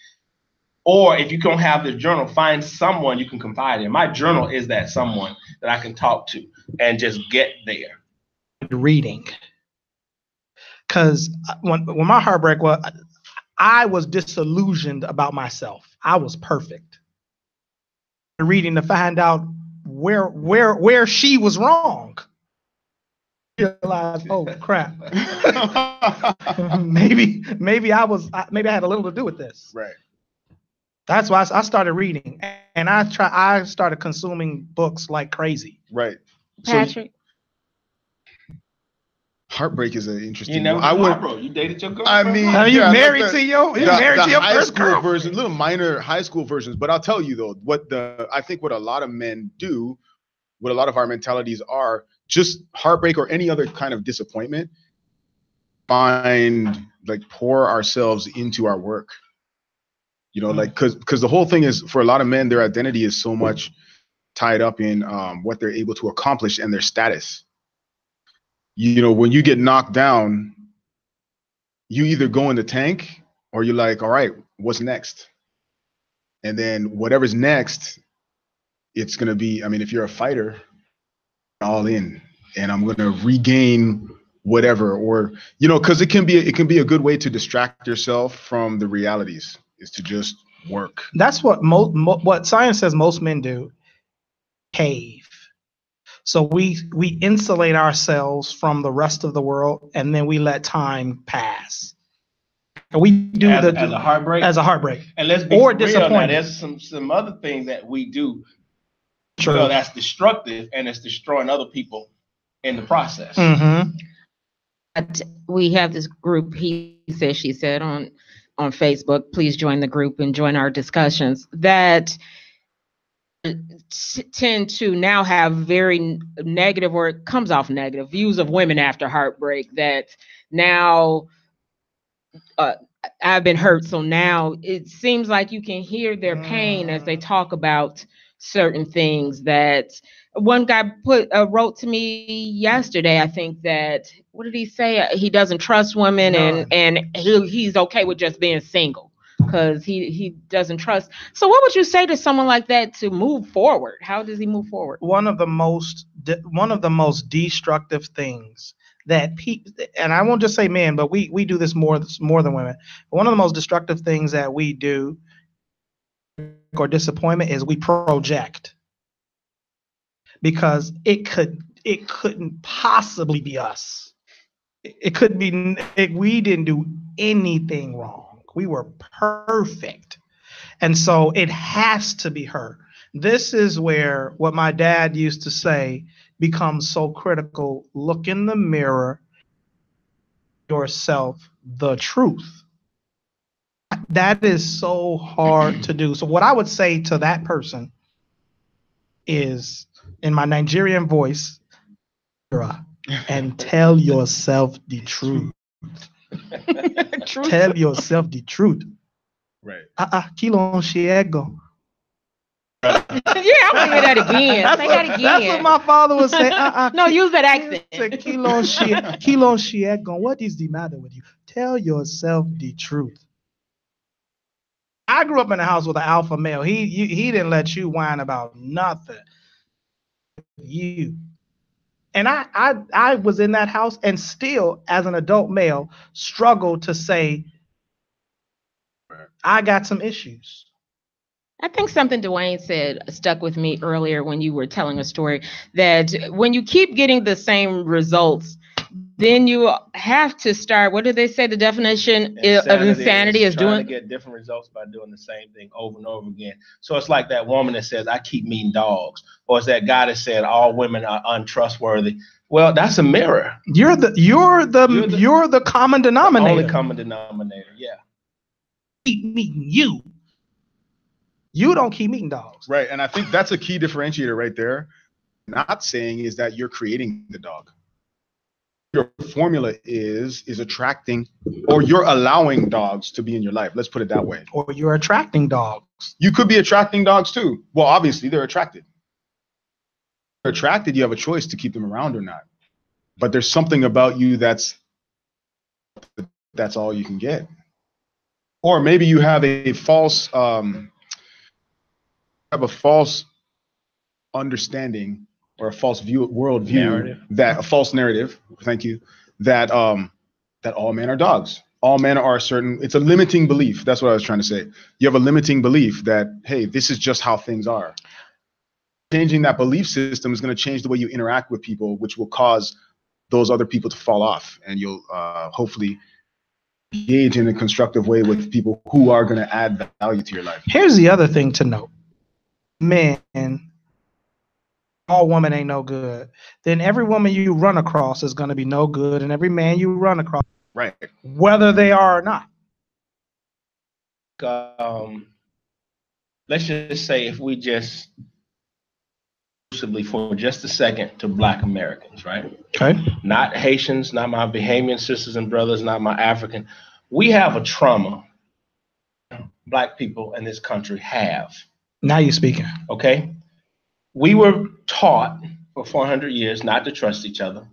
Or if you don't have the journal, find someone you can confide in. My journal is that someone that I can talk to and just get there.
Reading. Because when my heartbreak was, I was disillusioned about myself. I was perfect. Reading to find out where she was wrong. Realize, oh crap. maybe I had a little to do with this.
Right.
That's why I started reading, and I started consuming books like crazy.
Right.
Patrick.
Heartbreak is an interesting.
You never
one.
You dated your girlfriend?
I mean, are you married to your
high
first
school
girl?
version, little minor high school versions. But I'll tell you though, I think what a lot of men do, what a lot of our mentalities are, just heartbreak or any other kind of disappointment, pour ourselves into our work. You know, like because the whole thing is, for a lot of men, their identity is so much tied up in what they're able to accomplish and their status. You know, when you get knocked down, you either go in the tank or you're like, all right, what's next? And then whatever's next, it's going to be, I mean, if you're a fighter, all in, and I'm going to regain whatever, or, you know, because it can be a good way to distract yourself from the realities, is to just work.
That's what what science says most men do. Cave. So we insulate ourselves from the rest of the world, and then we let time pass. And we do
as a heartbreak.
As a heartbreak.
And let's be
or
real, now,
disappointment.
there's some other things that we do
True.
that's destructive, and it's destroying other people in the process.
Mm-hmm.
We have this group, he said, she said, on Facebook. Please join the group and join our discussions, that tend to now have very negative, or it comes off negative, views of women after heartbreak, that now I've been hurt, so now it seems like you can hear their pain as they talk about certain things. That one guy wrote to me yesterday, I think, that, what did he say? He doesn't trust women, and he's okay with just being single because he doesn't trust. So what would you say to someone like that to move forward? How does he move forward?
One of the most destructive things that people, and I won't just say men, but we do this more than women. But one of the most destructive things that we do, or disappointment, is we project, because it couldn't possibly be us. It could be. We didn't do anything wrong. We were perfect, and so it has to be her. This is where what my dad used to say becomes so critical. Look in the mirror, yourself the truth. That is so hard to do. So what I would say to that person is, in my Nigerian voice, and tell yourself the truth. Tell yourself the truth.
Right.
Kilo Shiego.
Yeah, I want to hear that again. Say that again.
That's what my father would say.
No, use that accent.
Kilo Shiego. What is the matter with you? Tell yourself the truth. I grew up in a house with an alpha male. He didn't let you whine about nothing. You. And I was in that house, and still, as an adult male, struggled to say, I got some issues.
I think something Dwayne said stuck with me earlier when you were telling a story, that when you keep getting the same results, then you have to start, what did they say? The definition of insanity is
trying to get different results by doing the same thing over and over again. So it's like that woman that says, I keep meeting dogs. Or it's that guy that said all women are untrustworthy. Well, that's a mirror.
You're the common denominator.
The only common denominator, yeah.
Keep meeting you. You don't keep meeting dogs.
Right. And I think that's a key differentiator right there. Not saying is that you're creating the dog. Your formula is attracting, or you're allowing dogs to be in your life. Let's put it that way.
Or you're attracting dogs.
You could be attracting dogs too. Well, obviously they're attracted. They're attracted, you have a choice to keep them around or not. But there's something about you that's all you can get. Or maybe you have a false understanding, or a false worldview, a false narrative. Thank you. That all men are dogs. All men are certain. It's a limiting belief. That's what I was trying to say. You have a limiting belief that, hey, this is just how things are. Changing that belief system is going to change the way you interact with people, which will cause those other people to fall off, and you'll hopefully engage in a constructive way with people who are going to add value to your life.
Here's the other thing to note. Man, all woman ain't no good. Then every woman you run across is going to be no good, and every man you run across,
right,
whether they are or not.
Let's just say, if we just for just a second to Black Americans, right?
Okay.
Not Haitians, not my Bahamian sisters and brothers, not my African. We have a trauma Black people in this country have.
Now you're speaking.
Okay. We were taught for 400 years not to trust each other,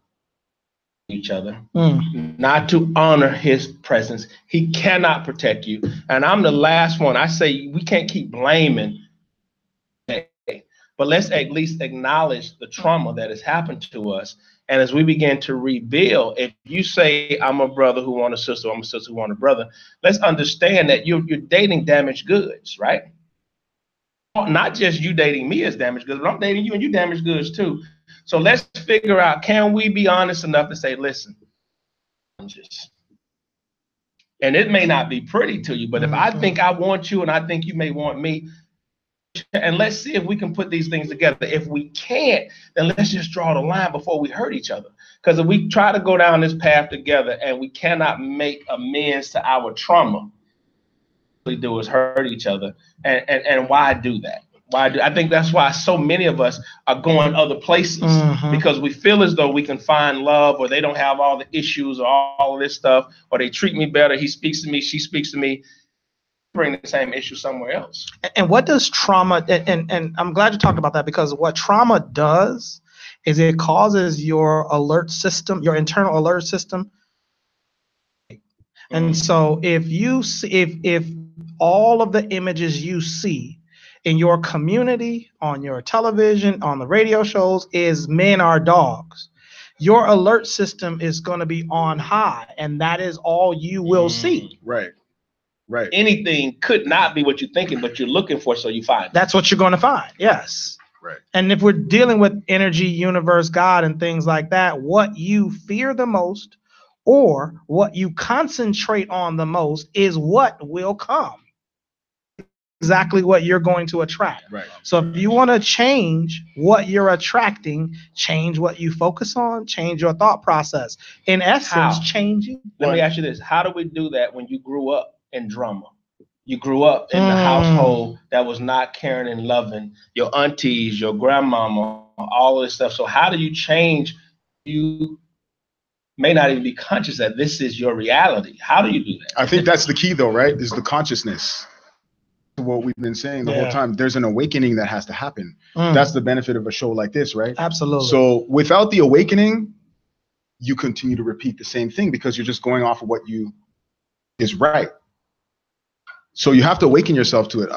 not to honor his presence. He cannot protect you. And I'm the last one. I say we can't keep blaming, but let's at least acknowledge the trauma that has happened to us. And as we begin to rebuild, if you say, I'm a brother who want a sister, I'm a sister who want a brother, let's understand that you're dating damaged goods, right? Not just you dating me as damaged goods, but I'm dating you and you damaged goods too. So let's figure out, can we be honest enough to say, listen, and it may not be pretty to you, but if I think I want you and I think you may want me, and let's see if we can put these things together. If we can't, then let's just draw the line before we hurt each other. Because if we try to go down this path together and we cannot make amends to our trauma, what we do is hurt each other. And why do that? I think that's why so many of us are going other places, because we feel as though we can find love, or they don't have all the issues or all of this stuff, or they treat me better. He speaks to me, she speaks to me. Bring the same issue somewhere else.
And what does trauma, and I'm glad you talked about that, because what trauma does is it causes your alert system, your internal alert system. And so if you see, if all of the images you see in your community, on your television, on the radio shows, is men are dogs, your alert system is going to be on high, and that is all you will see.
Right. Right.
Anything could not be what you're thinking, but you're looking for, so you find it.
That's what you're going to find. Yes.
Right.
And if we're dealing with energy, universe, God, and things like that, what you fear the most or what you concentrate on the most is what will come. Exactly what you're going to attract.
Right.
So if you want to change what you're attracting, change what you focus on, change your thought process. In essence, changing.
Let me ask you this. How do we do that when you grew up in drama? You grew up in the household that was not caring and loving, your aunties, your grandmama, all of this stuff. So how do you change? You may not even be conscious that this is your reality. How do you do that?
I think that's the key, though, right? Is the consciousness. What we've been saying the whole time. There's an awakening that has to happen. That's the benefit of a show like this, right?
Absolutely.
So without the awakening, you continue to repeat the same thing because you're just going off of what you is right. So you have to awaken yourself to it.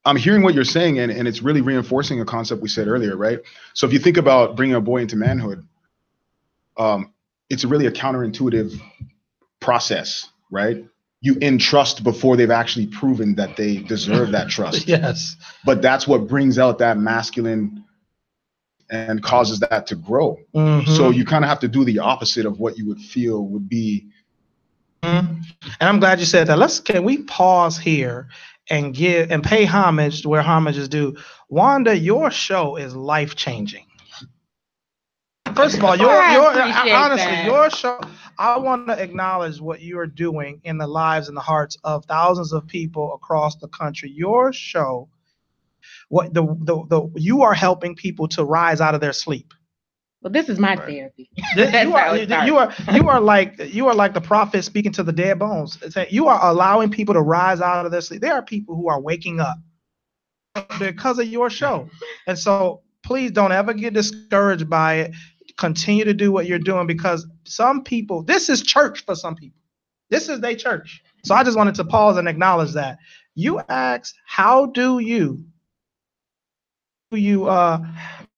I'm hearing what you're saying, and it's really reinforcing a concept we said earlier, right? So if you think about bringing a boy into manhood, it's really a counterintuitive process, right? You entrust before they've actually proven that they deserve that trust.
Yes.
But that's what brings out that masculine and causes that to grow. So you kind of have to do the opposite of what you would feel would be.
And I'm glad you said that. Can we pause here and pay homage where homage is due? Wanda, your show is life changing. First of all, your show, I want to acknowledge what you are doing in the lives and the hearts of thousands of people across the country. Your show, you are helping people to rise out of their sleep.
Well, this is my therapy.
You are like the prophet speaking to the dead bones. You are allowing people to rise out of their sleep. There are people who are waking up because of your show. And so please don't ever get discouraged by it. Continue to do what you're doing, because some people, this is church for some people. This is their church. So I just wanted to pause and acknowledge that. You asked, how do you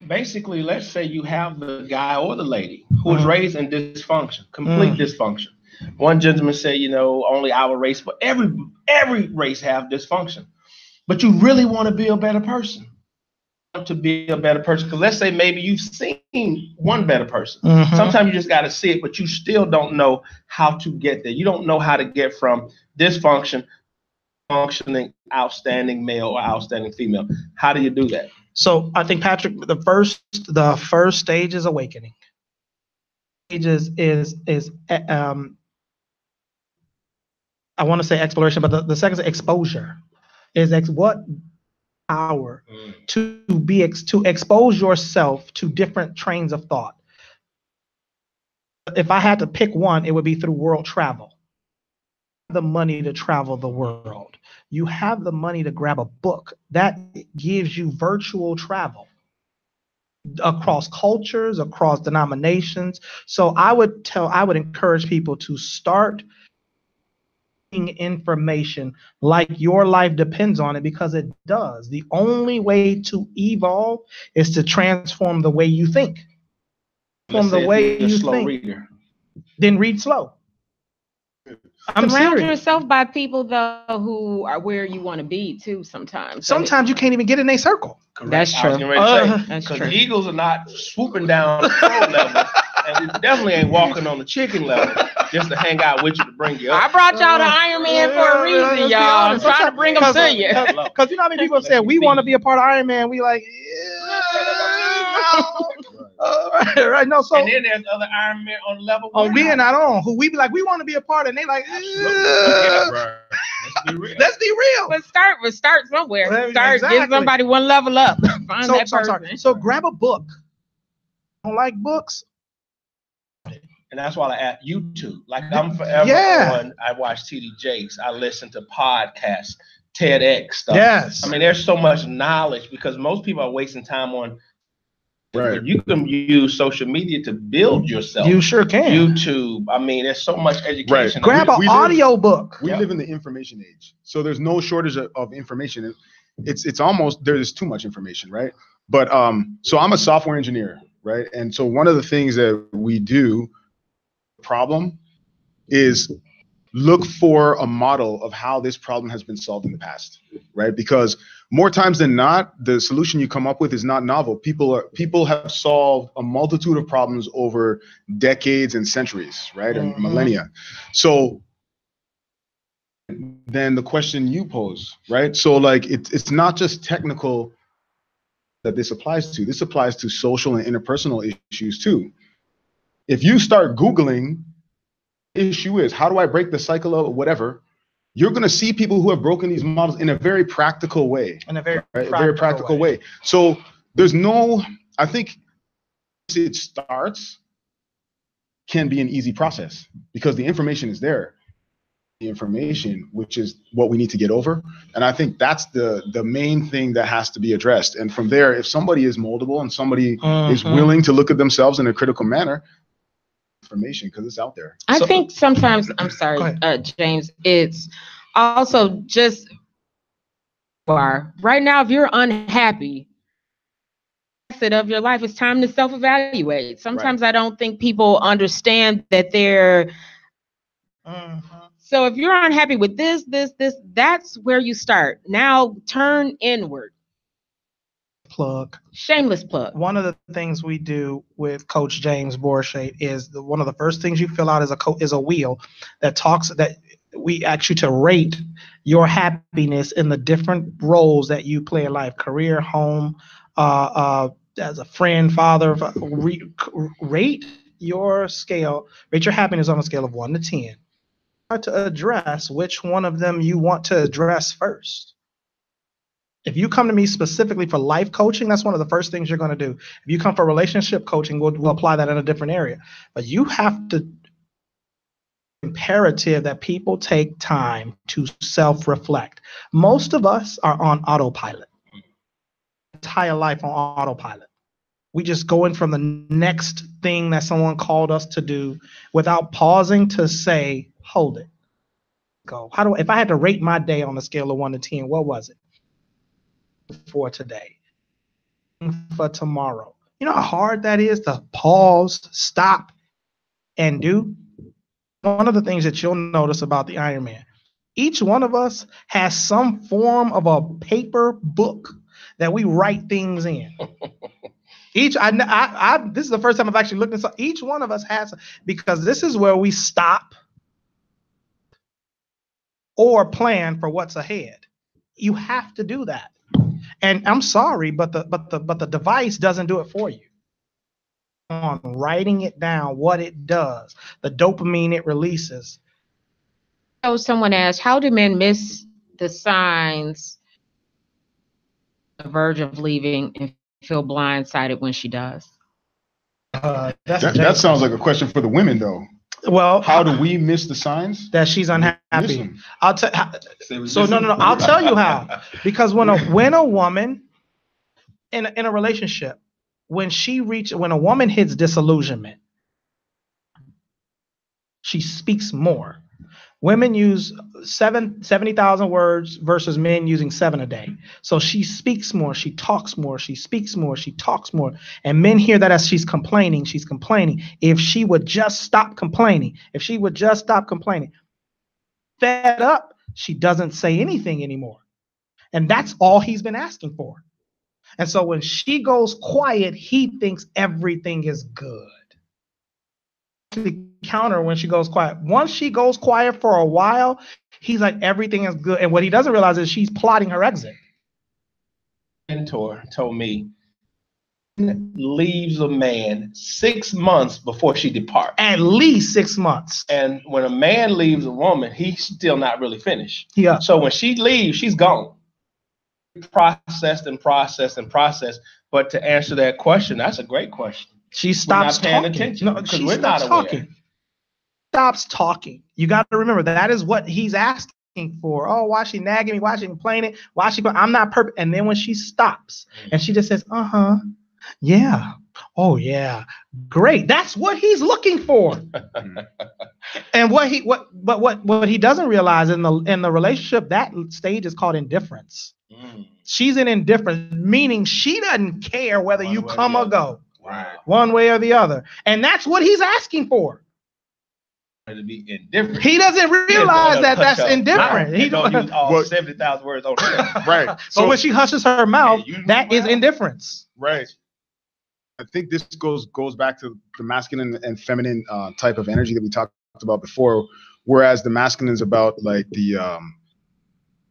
basically, let's say you have the guy or the lady who was raised in dysfunction, complete dysfunction. One gentleman said, only our race, but every race have dysfunction. But you really want to be a better person. To be a better person, because let's say maybe you've seen one better person. Sometimes you just got to see it, but you still don't know how to get there. You don't know how to get from dysfunction, functioning, outstanding male or outstanding female. How do you do that?
So I think, Patrick, the first stage is awakening. Is I want to say exploration, but the second is exposure. What power to expose yourself to different trains of thought. If I had to pick one, it would be through world travel. The money to travel the world. You have the money to grab a book that gives you virtual travel across cultures, across denominations. So I would encourage people to start information like your life depends on it, because it does. The only way to evolve is to transform the way you think. From the way you think. Then read slow. I'm
Surround
serious.
yourself by people though who are where you want to be too. Sometimes.
Sometimes you can't even get in their circle.
That's
I was
true.
getting ready to say,
That's
because
true.
the Eagles are not swooping down the pro level, and we definitely ain't walking on the chicken level just to hang out with you to bring you
I
up.
brought y'all to Iron Man for a reason,
let's be
y'all. I'm
honest.
trying to bring them to you.
Because you know how many people say we want to be a part of Iron Man. We like, right. No, so
And then there's other Iron Men on the level.
being not on, who we be like, we want to be a part of, and they like, let's be real.
But start somewhere.
Well,
Start
exactly.
give somebody one level up. Find that
So I'm
person.
sorry. So grab a book. Don't like books?
And that's why I add YouTube. Like I'm forever on. I watch TD Jakes. I listen to podcasts, TEDx stuff.
Yes.
I mean, there's so much knowledge because most people are wasting time on.
Right.
But you can use social media to build yourself.
You sure can.
YouTube. I mean, there's so much education.
Right.
Grab an audio book.
We live in the information age, so there's no shortage of information. It's almost there's too much information, right? But so I'm a software engineer, right? And so one of the things that we do, problem, is look for a model of how this problem has been solved in the past, right? Because more times than not, the solution you come up with is not novel. People have solved a multitude of problems over decades and centuries, right? And millennia. So then the question you pose, right? So like it's not just technical that this applies to. This applies to social and interpersonal issues too. If you start Googling, issue is how do I break the cycle of whatever, you're going to see people who have broken these models in a very practical way.
In a very
practical way. So there's I think it starts can be an easy process because the information is there. The information, which is what we need to get over. And I think that's the main thing that has to be addressed. And from there, if somebody is moldable and somebody is willing to look at themselves in a critical manner, information, because it's out there.
I think sometimes, I'm sorry, James, it's also just right now, if you're unhappy, of your life, it's time to self-evaluate. Sometimes I don't think people understand that they're so if you're unhappy with this, that's where you start. Now turn inward. Shameless plug.
One of the things we do with Coach James Borchardt is one of the first things you fill out is a wheel that we ask you to rate your happiness in the different roles that you play in life: career, home, as a friend, father. Rate your happiness on a scale of 1 to 10. To address which one of them you want to address first. If you come to me specifically for life coaching, that's one of the first things you're going to do. If you come for relationship coaching, we'll apply that in a different area. But you have to imperative that people take time to self-reflect. Most of us are on autopilot. Entire life on autopilot. We just go in from the next thing that someone called us to do without pausing to say, hold it. Go. If I had to rate my day on a scale of 1 to 10, what was it? For today, for tomorrow. You know how hard that is to pause, stop, and do? One of the things that you'll notice about the Iron Man, each one of us has some form of a paper book that we write things in. This is the first time I've actually looked at this. Each one of us has, because this is where we stop or plan for what's ahead. You have to do that. And I'm sorry, but the device doesn't do it for you. On writing it down, what it does, the dopamine it releases.
So someone asked, how do men miss the signs on the verge of leaving and feel blindsided when she does?
That sounds like a question for the women, though.
Well,
how do we miss the signs
that she's unhappy? I'll tell. No. I'll tell you how. Because when a woman in a relationship, when a woman hits disillusionment, she speaks more. Women use 70,000 words versus men using 7 a day. So she speaks more, she talks more, she speaks more, she talks more. And men hear that as she's complaining. If she would just stop complaining, fed up, she doesn't say anything anymore. And that's all he's been asking for. And so when she goes quiet, he thinks everything is good. The counter when she goes quiet. Once she goes quiet for a while, he's like, everything is good. And what he doesn't realize is she's plotting her exit.
Mentor told me, leaves a man 6 months before she departs.
At least 6 months.
And when a man leaves a woman, he's still not really finished.
Yeah.
So when she leaves, she's gone. Processed and processed and processed. But to answer that question, that's a great question.
She stops
paying
talking.
attention
No,
because
she
we're
stops
not aware.
talking. Stops talking. You got to remember that is what he's asking for. Oh, why is she nagging me? Why is she complaining? Why is she? I'm not perfect. And then when she stops and she just says, yeah, oh yeah, great. That's what he's looking for. And what he doesn't realize in the relationship, that stage is called indifference. She's in indifference, meaning she doesn't care whether you come or go.
Right.
One way or the other. And that's what he's asking for.
To be indifferent.
He doesn't realize that that's indifferent.
He don't use all 70,000 words on it.
Right.
So when she hushes her mouth, that is indifference.
Right. I think this goes back to the masculine and feminine type of energy that we talked about before, whereas the masculine is about like the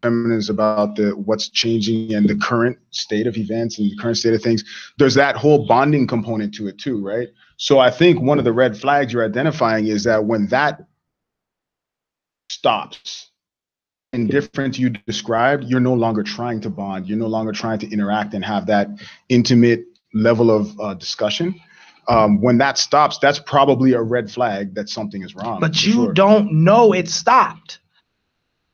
feminine is about what's changing and the current state of events and the current state of things. There's that whole bonding component to it too, right? So I think one of the red flags you're identifying is that when that stops, indifference you described, you're no longer trying to bond, you're no longer trying to interact and have that intimate level of discussion. When that stops, that's probably a red flag that something is wrong.
But you don't know it stopped.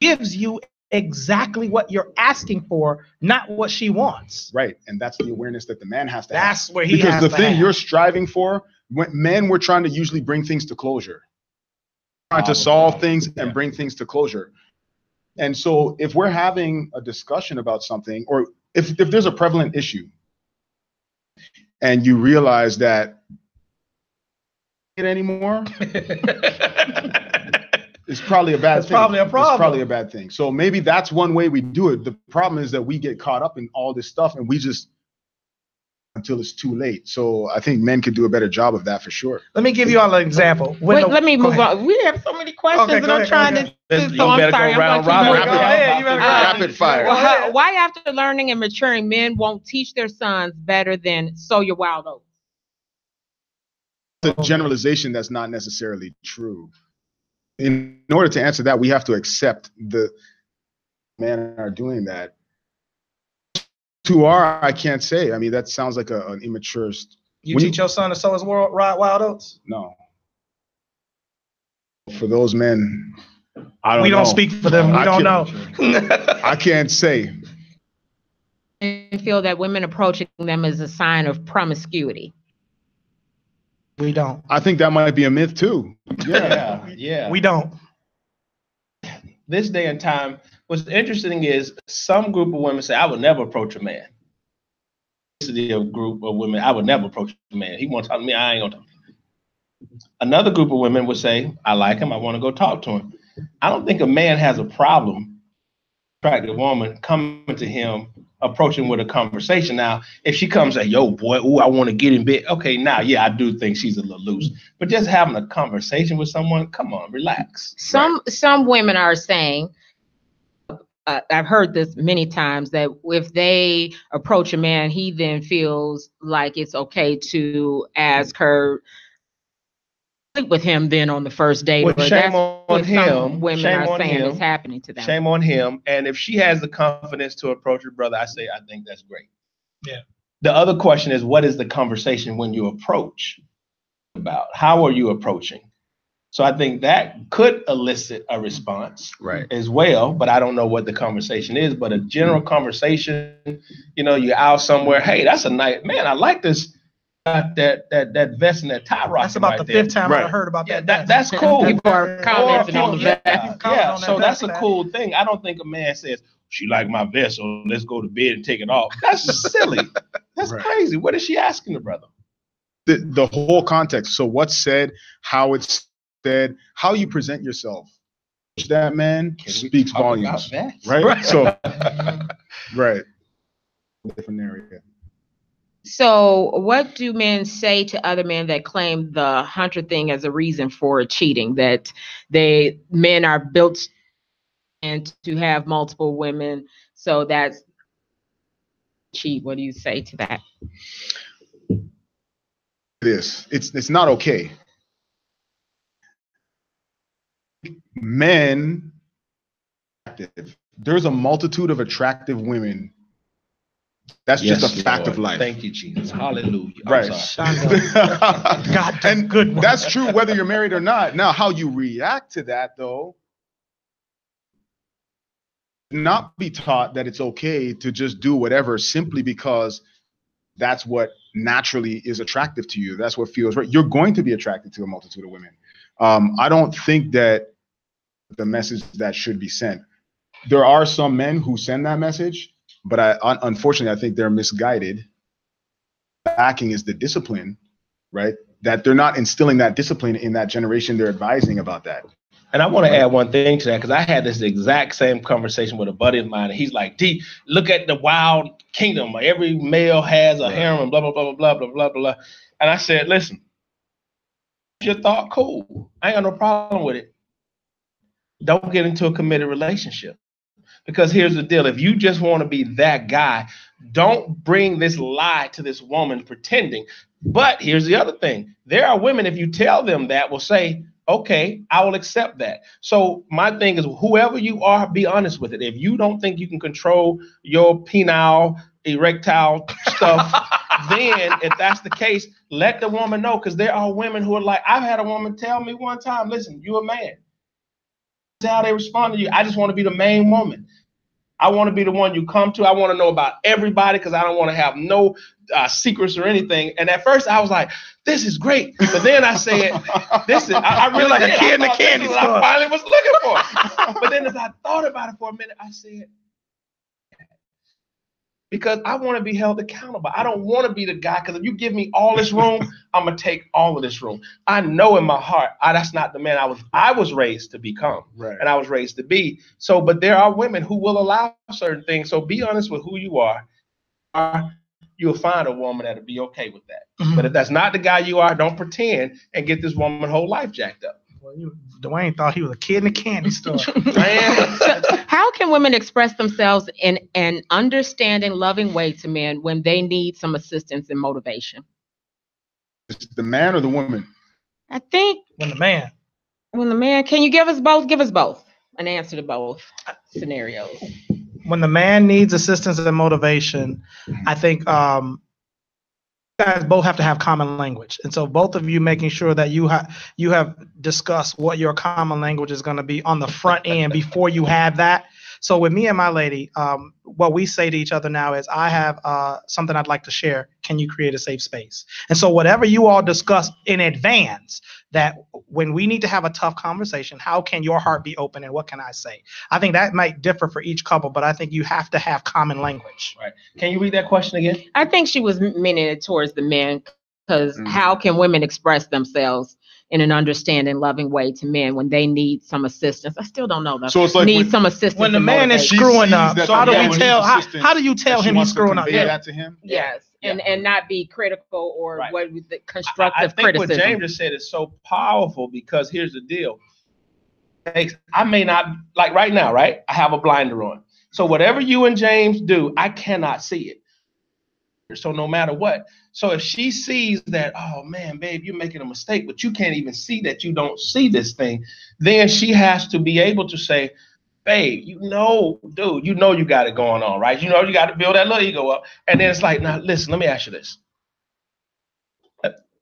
Gives you exactly what you're asking for, not what she wants.
Right. And that's the awareness that the man has to have.
That's where he
because
has
the
to
thing
have.
You're striving for, when men, we're trying to usually bring things to closure. Trying to solve things and bring things to closure. And so if we're having a discussion about something, or if there's a prevalent issue and you realize that it anymore, it's probably a bad thing.
Probably a problem.
It's probably a bad thing. So maybe that's one way we do it. The problem is that we get caught up in all this stuff and we just until it's too late. So I think men could do a better job of that for sure.
Let me give you all an example.
Let me move on. We have so many questions and I'm trying to so I'm sorry.
Rapid fire.
Why after learning and maturing, men won't teach their sons better than sow your wild oats?
It's a generalization that's not necessarily true. In order to answer that, we have to accept the men are doing that. To I can't say. I mean, that sounds like an immature.
You teach your son to sow his wild oats?
No. For those men, I don't know.
We don't speak for them. We don't know.
I can't say.
I feel that women approaching them is a sign of promiscuity.
We don't.
I think that might be a myth too.
Yeah.
We don't.
This day and time, what's interesting is some group of women say, I would never approach a man. This is a group of women, I would never approach a man. He won't talk to me, I ain't gonna talk to him. Another group of women would say, I like him, I want to go talk to him. I don't think a man has a problem attracting a woman coming to him, approaching with a conversation. Now, if she comes and yo, boy, ooh, I want to get in bed. Okay, now, yeah, I do think she's a little loose. But just having a conversation with someone, come on, relax.
Some women are saying, I've heard this many times, that if they approach a man, he then feels like it's okay to ask her sleep with him then on the first date.
Well, shame on him.
Women are saying it's happening to them.
Shame on him. And if she has the confidence to approach her brother, I say, I think that's great.
Yeah.
The other question is, what is the conversation when you approach about? How are you approaching? So I think that could elicit a response as well, but I don't know what the conversation is. But a general conversation, you're out somewhere. Hey, that's a nice man. I like this. That vest and that tie rock.
That's about the fifth time I heard about that.
That's cool.
People are commenting on the vest.
Yeah, so that's a cool thing. I don't think a man says, she like my vest, so let's go to bed and take it off. That's silly. That's crazy. What is she asking the brother?
The whole context. So what's said, how it's said, how you present yourself that man speaks volumes, right?
Right.
So, right, different area.
So, what do men say to other men that claim the hunter thing as a reason for cheating? That men are built and to have multiple women, so that's cheat. What do you say to that?
It's not okay. Men, there's a multitude of attractive women. That's just a fact of life.
Thank you, Jesus. Hallelujah.
Right.
God,
and
good one.
that's true whether you're married or not. Now, how you react to that, though, not be taught that it's okay to just do whatever simply because that's what naturally is attractive to you. That's what feels right. You're going to be attracted to a multitude of women. I don't think that the message that should be sent. There are some men who send that message, but unfortunately, I think they're misguided. Lacking is the discipline, right? That they're not instilling that discipline in that generation. They're advising about that.
And I want to add one thing to that, because I had this exact same conversation with a buddy of mine. And he's like, D, look at the wild kingdom. Every male has a harem and blah, blah, blah, blah, blah, blah, blah. And I said, listen, your thought, cool. I ain't got no problem with it. Don't get into a committed relationship. Because here's the deal. If you just want to be that guy, don't bring this lie to this woman pretending. But here's the other thing. There are women, if you tell them that, will say, okay, I will accept that. So my thing is, whoever you are, be honest with it. If you don't think you can control your penile, erectile stuff, then if that's the case, let the woman know. Because there are women who are like, I've had a woman tell me one time, listen, you're a man. That's how they respond to you. I just want to be the main woman. I want to be the one you come to. I want to know about everybody because I don't want to have no secrets or anything. And at first I was like, this is great. But then I said, I really like a kid in the candy store. I finally was looking for. But then as I thought about it for a minute, I said, because I want to be held accountable. I don't want to be the guy, because if you give me all this room, I'm going to take all of this room. I know in my heart, that's not the man I was raised to become,
right.
And I was raised to be. So, but there are women who will allow certain things. So be honest with who you are. You'll find a woman that'll be okay with that. Mm-hmm. But if that's not the guy you are, don't pretend and get this woman whole life jacked up.
Well, Dwayne thought he was a kid in a candy store.
How can women express themselves in an understanding, loving way to men when they need some assistance and motivation?
It's the man or the woman?
I think
When the man.
Can you give us both? An answer to both scenarios.
When the man needs assistance and motivation, I think you guys both have to have common language. And so both of you making sure that you have discussed what your common language is going to be on the front end before you have that. So with me and my lady, what we say to each other now is, I have something I'd like to share. Can you create a safe space? And so whatever you all discuss in advance, that when we need to have a tough conversation, how can your heart be open and what can I say? I think that might differ for each couple, but I think you have to have common language.
Right. Can you read that question again?
I think she was meaning it towards the men, because how can women express themselves in an understanding, loving way to men when they need some assistance? I still don't know that.
So it's like
some assistance.
When the man is screwing up, how do you tell him he's screwing up?
That to him?
Yes. Yeah. And not be critical or
right.
what the constructive
I think
criticism.
What James just said is so powerful, because here's the deal. I may not, like right now, right? I have a blinder on. So whatever you and James do, I cannot see it. So no matter what. So if she sees that, oh man, babe, you're making a mistake, but you can't even see that you don't see this thing, then she has to be able to say, babe, dude, you got it going on, right? You got to build that little ego up. And then it's like, now listen, let me ask you this.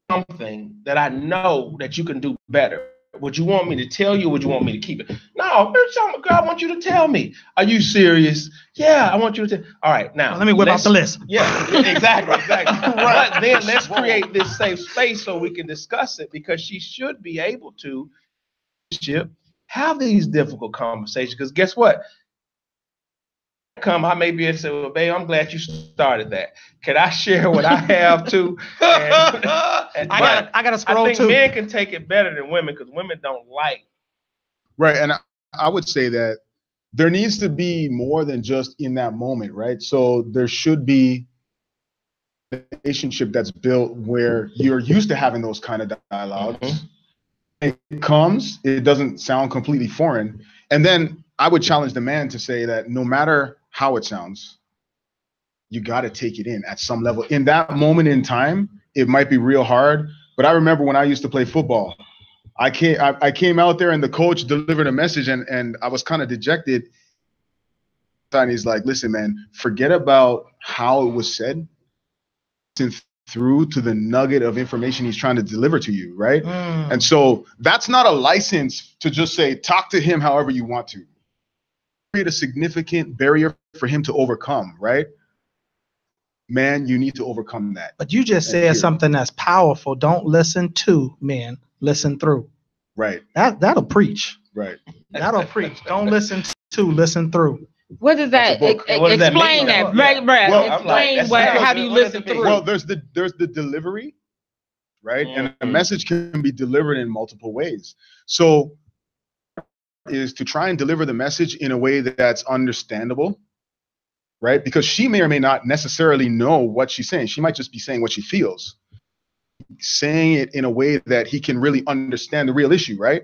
Something that I know that you can do better. Would you want me to tell you, or would you want me to keep it? No, girl, I want you to tell me. Are you serious? Yeah, I want you to tell. All right, now.
Let me whip out the list.
Yeah, exactly. Right. But then let's create this safe space so we can discuss it, because she should be able to have these difficult conversations. Because guess what? I may be able to say, well, babe, I'm glad you started that. Can I share what I have too?
I gotta scroll too.
I think men can take it better than women, because women don't like.
Right, and I would say that there needs to be more than just in that moment, right? So there should be a relationship that's built where you're used to having those kind of dialogues. Mm-hmm. It comes, it doesn't sound completely foreign. And then I would challenge the man to say that no matter how it sounds, you got to take it in at some level. In that moment in time, it might be real hard. But I remember when I used to play football, I came out there and the coach delivered a message and I was kind of dejected. And he's like, listen, man, forget about how it was said. Through to the nugget of information he's trying to deliver to you, right? And so that's not a license to just say, talk to him however you want to. Create a significant barrier for him to overcome, right? Man, you need to overcome that.
But you just said something that's powerful. Don't listen to men, listen through.
Right.
That'll preach.
Right.
That'll preach. Don't listen to, listen through.
What does that explain? That,
well,
explain how do you listen through?
Well, there's the delivery, right? And a message can be delivered in multiple ways. So is to try and deliver the message in a way that's understandable, right? Because she may or may not necessarily know what she's saying. She might just be saying what she feels. Saying it in a way that he can really understand the real issue, right?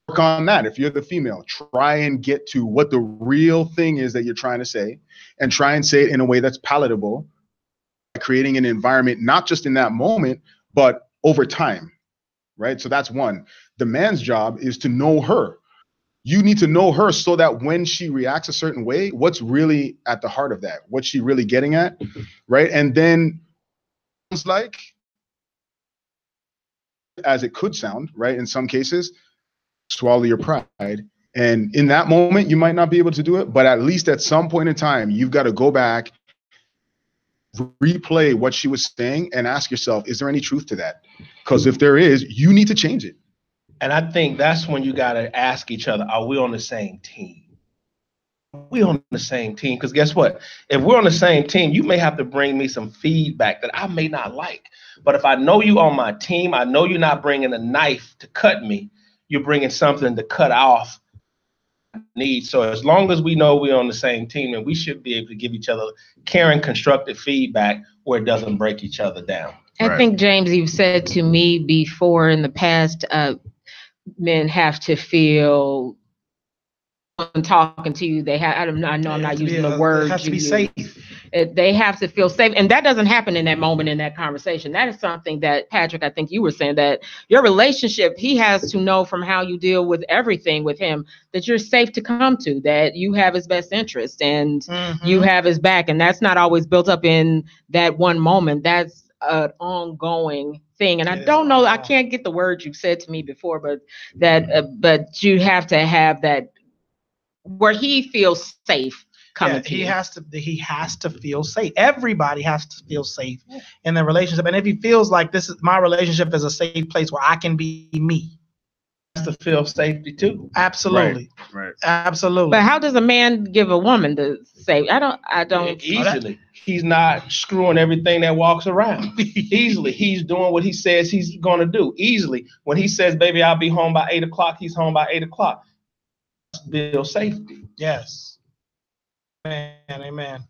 Work on that. If you're the female, try and get to what the real thing is that you're trying to say and try and say it in a way that's palatable, creating an environment, not just in that moment, but over time, right? So that's one. The man's job is to know her. You need to know her so that when she reacts a certain way, what's really at the heart of that? What's she really getting at, right? And then it's like, as it could sound, right? In some cases, swallow your pride. And in that moment, you might not be able to do it, but at least at some point in time, you've got to go back, replay what she was saying and ask yourself, is there any truth to that? Because if there is, you need to change it.
And I think that's when you got to ask each other, are we on the same team? We on the same team? Because guess what? If we're on the same team, you may have to bring me some feedback that I may not like. But if I know you on my team, I know you're not bringing a knife to cut me. You're bringing something to cut off needs. So as long as we know we're on the same team, and we should be able to give each other caring, constructive feedback where it doesn't break each other down.
I think, James, you've said to me before in the past, men have to feel when talking to you, they have, I know I'm not using the word.
It has to be safe.
They have to feel safe. And that doesn't happen in that moment, in that conversation. That is something that, Patrick, I think you were saying, that your relationship, he has to know from how you deal with everything with him, that you're safe to come to, that you have his best interest and you have his back. And that's not always built up in that one moment. That's an ongoing thing. And I don't know, I can't get the word you said to me before, but that, but you have to have that where he feels safe coming to you.
He has to feel safe. Everybody has to feel safe in their relationship. And if he feels like this is my relationship is a safe place where I can be me.
Has to feel safety too.
Absolutely.
Right.
Absolutely.
But how does a man give a woman the safe? I don't
easily. He's not screwing everything that walks around. Easily. He's doing what he says he's gonna do. Easily. When he says, baby, I'll be home by 8:00, he's home by 8:00. Build safety.
Yes. Amen.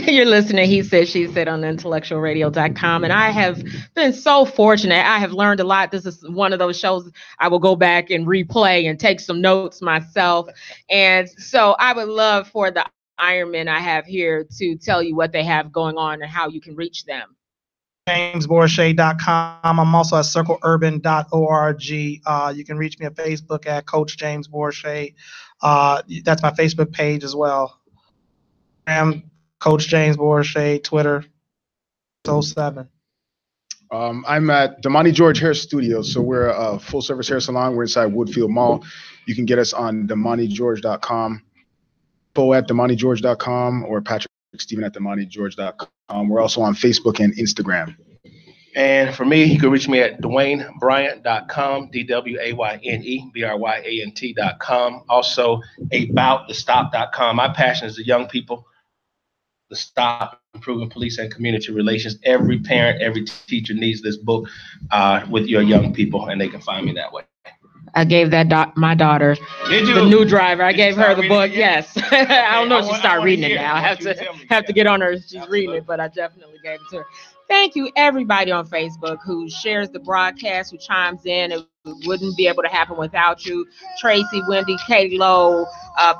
You're listening, He Said, She Said on IntellectualRadio.com. And I have been so fortunate. I have learned a lot. This is one of those shows I will go back and replay and take some notes myself. And so I would love for the Ironmen I have here to tell you what they have going on and how you can reach them.
JamesBourget.com. I'm also at circleurban.org. You can reach me at Facebook at Coach James Bourget. That's my Facebook page as well. I'm Coach James Bourget, Twitter, 07.
I'm at Damani George Hair Studios. So we're a full service hair salon. We're inside Woodfield Mall. You can get us on DamaniGeorge.com, Bo at DamaniGeorge.com, or Patrick Stephen at DamaniGeorge.com. We're also on Facebook and Instagram.
And for me, you can reach me at DwayneBryant.com, DwayneBryant.com. Also, AboutTheStop.com. My passion is the young people, the stop, improving police and community relations. Every parent, every teacher needs this book with your young people, and they can find me that way.
I gave that my daughter, the new driver. I gave her the book. Yes. I don't know if she started reading it now. I have to get on her if she's reading it, but I definitely gave it to her. Thank you, everybody on Facebook who shares the broadcast, who chimes in. It wouldn't be able to happen without you. Tracy, Wendy, Katie Lowe,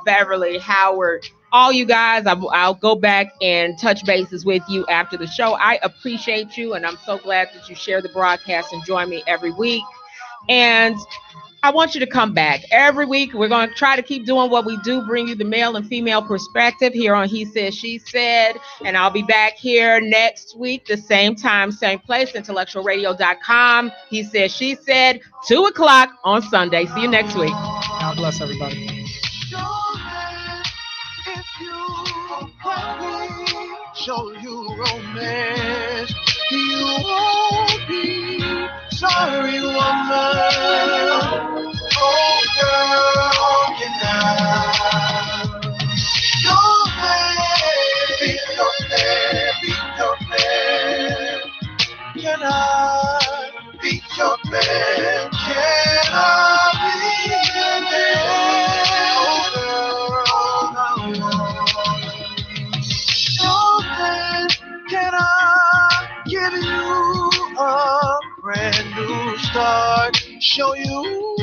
Beverly, Howard, all you guys. I'll go back and touch bases with you after the show. I appreciate you, and I'm so glad that you share the broadcast and join me every week. And I want you to come back every week. We're going to try to keep doing what we do, bring you the male and female perspective here on He Said, She Said. And I'll be back here next week, the same time, same place, IntellectualRadio.com. He Said, She Said, 2 o'clock on Sunday. See you next week.
God bless everybody.
Show you romance, you won't be sorry, woman. Oh, girl, you know. Your man, be your man, be your man. Can I be your man? Can I be your man? Oh, girl, can I give you a brand new start? Show you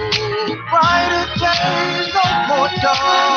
brighter days, no more dark.